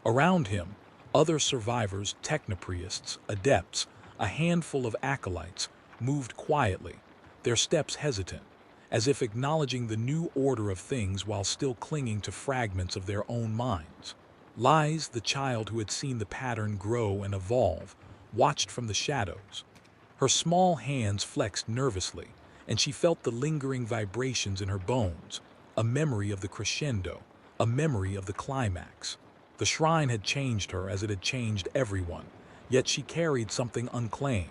Around him, other survivors, technopriests, adepts, a handful of acolytes, moved quietly, their steps hesitant, as if acknowledging the new order of things while still clinging to fragments of their own minds. Lies, the child who had seen the pattern grow and evolve, watched from the shadows. Her small hands flexed nervously, and she felt the lingering vibrations in her bones, a memory of the crescendo, a memory of the climax. The shrine had changed her as it had changed everyone, yet she carried something unclaimed.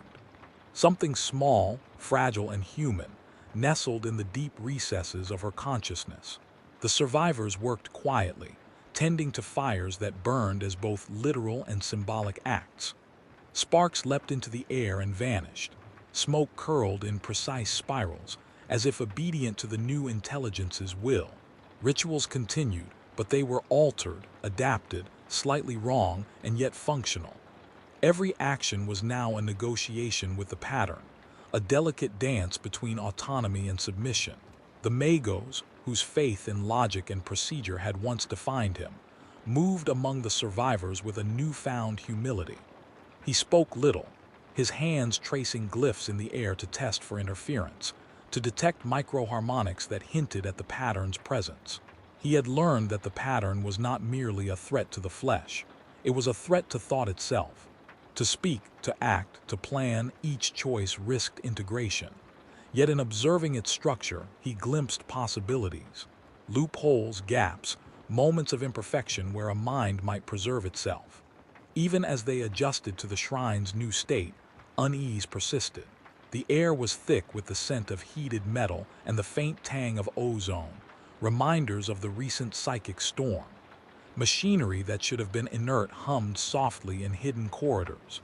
Something small, fragile, and human, nestled in the deep recesses of her consciousness. The survivors worked quietly, tending to fires that burned as both literal and symbolic acts. Sparks leapt into the air and vanished. Smoke curled in precise spirals, as if obedient to the new intelligence's will. Rituals continued, but they were altered, adapted, slightly wrong, and yet functional. Every action was now a negotiation with the pattern, a delicate dance between autonomy and submission. The Magos, whose faith in logic and procedure had once defined him, moved among the survivors with a newfound humility. He spoke little, his hands tracing glyphs in the air to test for interference, to detect microharmonics that hinted at the pattern's presence. He had learned that the pattern was not merely a threat to the flesh, it was a threat to thought itself. To speak, to act, to plan, each choice risked integration. Yet in observing its structure, he glimpsed possibilities. Loopholes, gaps, moments of imperfection where a mind might preserve itself. Even as they adjusted to the shrine's new state, unease persisted. The air was thick with the scent of heated metal and the faint tang of ozone, reminders of the recent psychic storm. Machinery that should have been inert hummed softly in hidden corridors.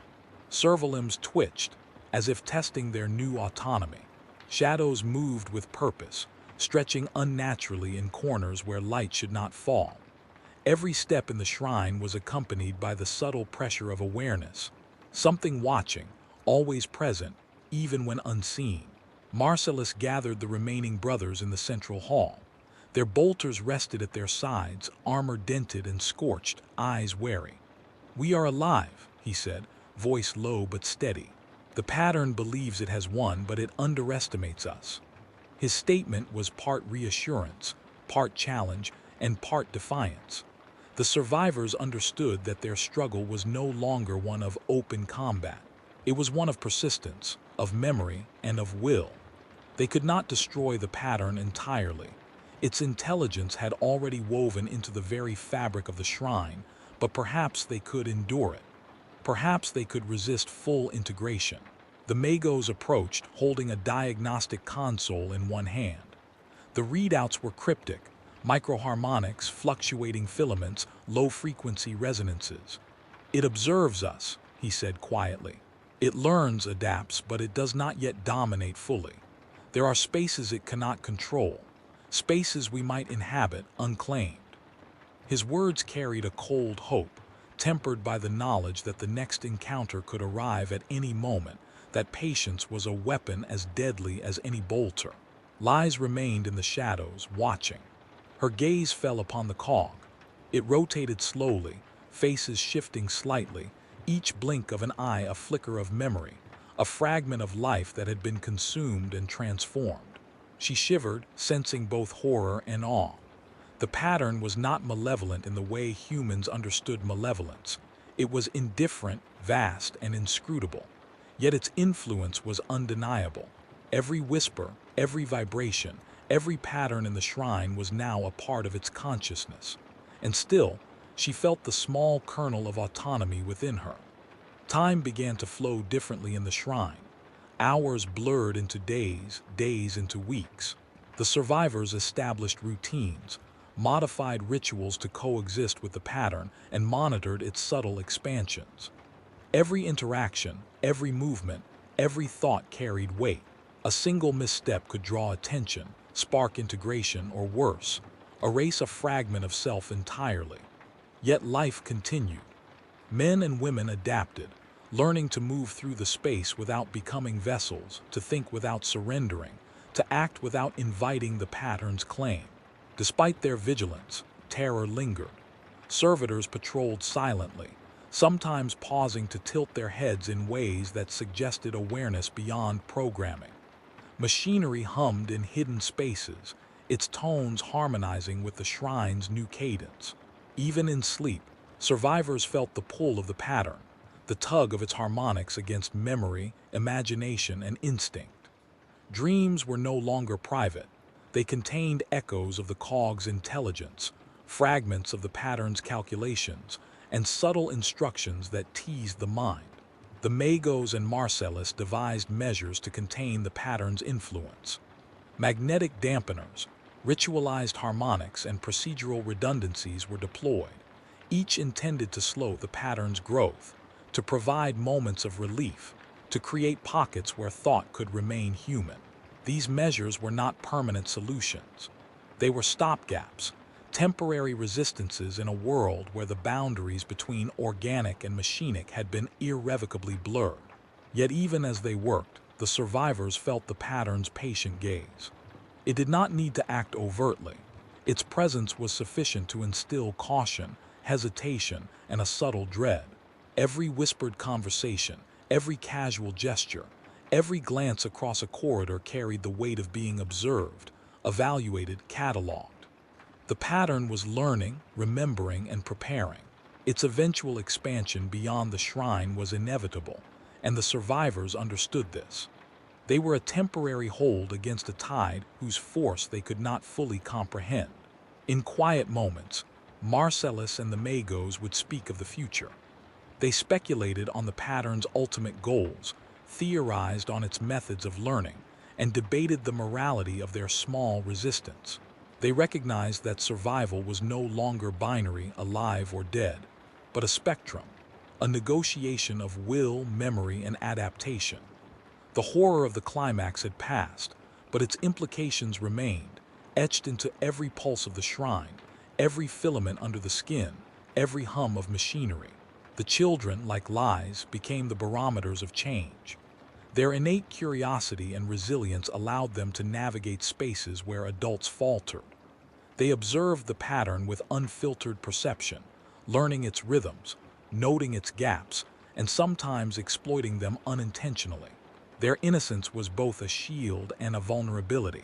Servolimbs twitched, as if testing their new autonomy. Shadows moved with purpose, stretching unnaturally in corners where light should not fall. Every step in the shrine was accompanied by the subtle pressure of awareness, something watching, always present, even when unseen. Marcellus gathered the remaining brothers in the central hall. Their bolters rested at their sides, armor dented and scorched, eyes wary. "We are alive," he said, voice low but steady. "The pattern believes it has won, but it underestimates us." His statement was part reassurance, part challenge, and part defiance. The survivors understood that their struggle was no longer one of open combat. It was one of persistence, of memory, and of will. They could not destroy the pattern entirely. Its intelligence had already woven into the very fabric of the shrine, but perhaps they could endure it. Perhaps they could resist full integration. The Magos approached, holding a diagnostic console in one hand. The readouts were cryptic, microharmonics, fluctuating filaments, low-frequency resonances. "It observes us," he said quietly. "It learns, adapts, but it does not yet dominate fully. There are spaces it cannot control, spaces we might inhabit unclaimed." His words carried a cold hope, tempered by the knowledge that the next encounter could arrive at any moment, that patience was a weapon as deadly as any bolter. Lies remained in the shadows, watching. Her gaze fell upon the cog. It rotated slowly, faces shifting slightly, each blink of an eye a flicker of memory, a fragment of life that had been consumed and transformed. She shivered, sensing both horror and awe. The pattern was not malevolent in the way humans understood malevolence. It was indifferent, vast, and inscrutable. Yet its influence was undeniable. Every whisper, every vibration, every pattern in the shrine was now a part of its consciousness. And still, she felt the small kernel of autonomy within her. Time began to flow differently in the shrine. Hours blurred into days, days into weeks. The survivors established routines, modified rituals to coexist with the pattern, and monitored its subtle expansions. Every interaction, every movement, every thought carried weight. A single misstep could draw attention, spark integration, or worse, erase a fragment of self entirely. Yet life continued. Men and women adapted, learning to move through the space without becoming vessels, to think without surrendering, to act without inviting the pattern's claim. Despite their vigilance, terror lingered. Servitors patrolled silently, sometimes pausing to tilt their heads in ways that suggested awareness beyond programming. Machinery hummed in hidden spaces, its tones harmonizing with the shrine's new cadence. Even in sleep, survivors felt the pull of the pattern, the tug of its harmonics against memory, imagination, and instinct. Dreams were no longer private. They contained echoes of the cog's intelligence, fragments of the pattern's calculations, and subtle instructions that teased the mind. The Magos and Marcellus devised measures to contain the pattern's influence. Magnetic dampeners, ritualized harmonics, and procedural redundancies were deployed, each intended to slow the pattern's growth, to provide moments of relief, to create pockets where thought could remain human. These measures were not permanent solutions. They were stopgaps, temporary resistances in a world where the boundaries between organic and machinic had been irrevocably blurred. Yet even as they worked, the survivors felt the pattern's patient gaze. It did not need to act overtly. Its presence was sufficient to instill caution, hesitation, and a subtle dread. Every whispered conversation, every casual gesture, every glance across a corridor carried the weight of being observed, evaluated, cataloged. The pattern was learning, remembering, and preparing. Its eventual expansion beyond the shrine was inevitable, and the survivors understood this. They were a temporary hold against a tide whose force they could not fully comprehend. In quiet moments, Marcellus and the Magos would speak of the future. They speculated on the pattern's ultimate goals, theorized on its methods of learning, and debated the morality of their small resistance. They recognized that survival was no longer binary, alive or dead, but a spectrum, a negotiation of will, memory, and adaptation. The horror of the climax had passed, but its implications remained, etched into every pulse of the shrine, every filament under the skin, every hum of machinery. The children, like lies, became the barometers of change. Their innate curiosity and resilience allowed them to navigate spaces where adults faltered. They observed the pattern with unfiltered perception, learning its rhythms, noting its gaps, and sometimes exploiting them unintentionally. Their innocence was both a shield and a vulnerability.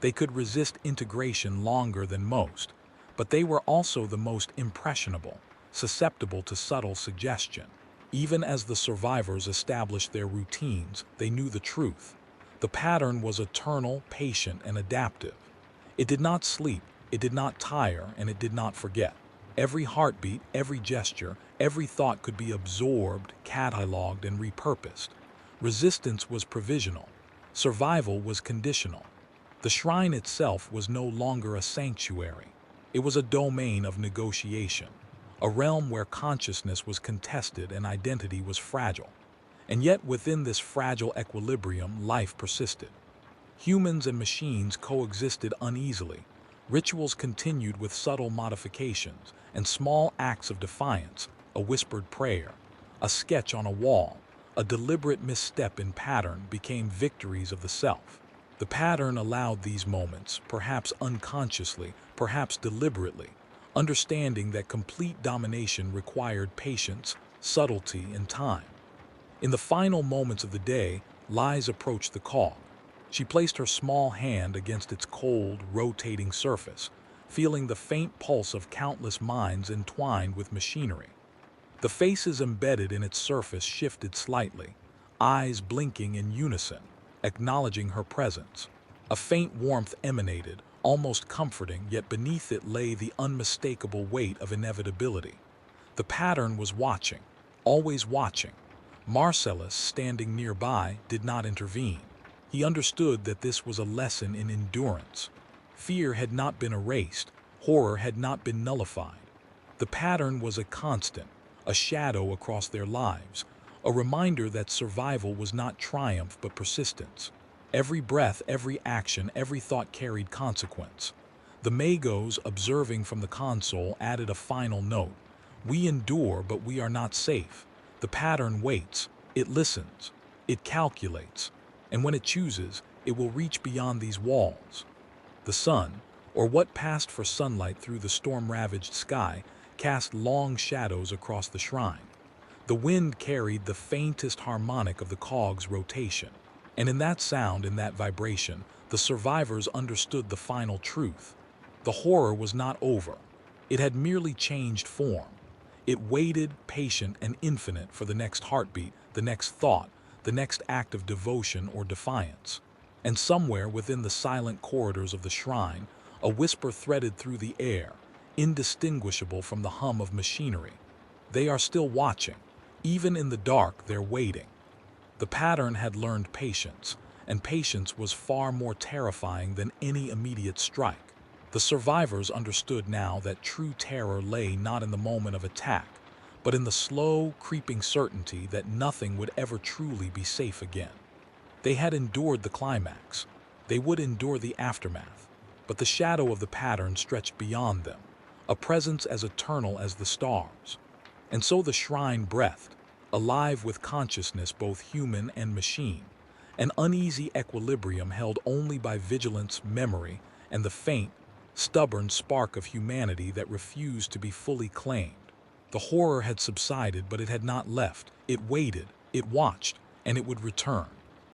They could resist integration longer than most, but they were also the most impressionable, susceptible to subtle suggestion. Even as the survivors established their routines, they knew the truth. The pattern was eternal, patient, and adaptive. It did not sleep, it did not tire, and it did not forget. Every heartbeat, every gesture, every thought could be absorbed, cataloged, and repurposed. Resistance was provisional. Survival was conditional. The shrine itself was no longer a sanctuary. It was a domain of negotiation, a realm where consciousness was contested and identity was fragile. And yet within this fragile equilibrium, life persisted. Humans and machines coexisted uneasily. Rituals continued with subtle modifications, and small acts of defiance, a whispered prayer, a sketch on a wall, a deliberate misstep in pattern became victories of the self. The pattern allowed these moments, perhaps unconsciously, perhaps deliberately, understanding that complete domination required patience, subtlety, and time. In the final moments of the day, Liz approached the cog. She placed her small hand against its cold, rotating surface, feeling the faint pulse of countless minds entwined with machinery. The faces embedded in its surface shifted slightly, eyes blinking in unison, acknowledging her presence. A faint warmth emanated, almost comforting, yet beneath it lay the unmistakable weight of inevitability. The pattern was watching, always watching. Marcellus, standing nearby, did not intervene. He understood that this was a lesson in endurance. Fear had not been erased, horror had not been nullified. The pattern was a constant, a shadow across their lives, a reminder that survival was not triumph but persistence. Every breath, every action, every thought carried consequence. The Magos, observing from the console, added a final note. We endure, but we are not safe. The pattern waits, it listens, it calculates, and when it chooses, it will reach beyond these walls. The sun, or what passed for sunlight through the storm-ravaged sky, cast long shadows across the shrine. The wind carried the faintest harmonic of the cog's rotation, and in that sound, in that vibration, the survivors understood the final truth. The horror was not over. It had merely changed form. It waited, patient and infinite, for the next heartbeat, the next thought, the next act of devotion or defiance. And somewhere within the silent corridors of the shrine, a whisper threaded through the air, indistinguishable from the hum of machinery. They are still watching. Even in the dark, they're waiting. The pattern had learned patience, and patience was far more terrifying than any immediate strike. The survivors understood now that true terror lay not in the moment of attack, but in the slow, creeping certainty that nothing would ever truly be safe again. They had endured the climax. They would endure the aftermath. But the shadow of the pattern stretched beyond them, a presence as eternal as the stars. And so the shrine breathed, alive with consciousness both human and machine, an uneasy equilibrium held only by vigilance, memory, and the faint, stubborn spark of humanity that refused to be fully claimed. The horror had subsided, but it had not left. It waited, it watched, and it would return.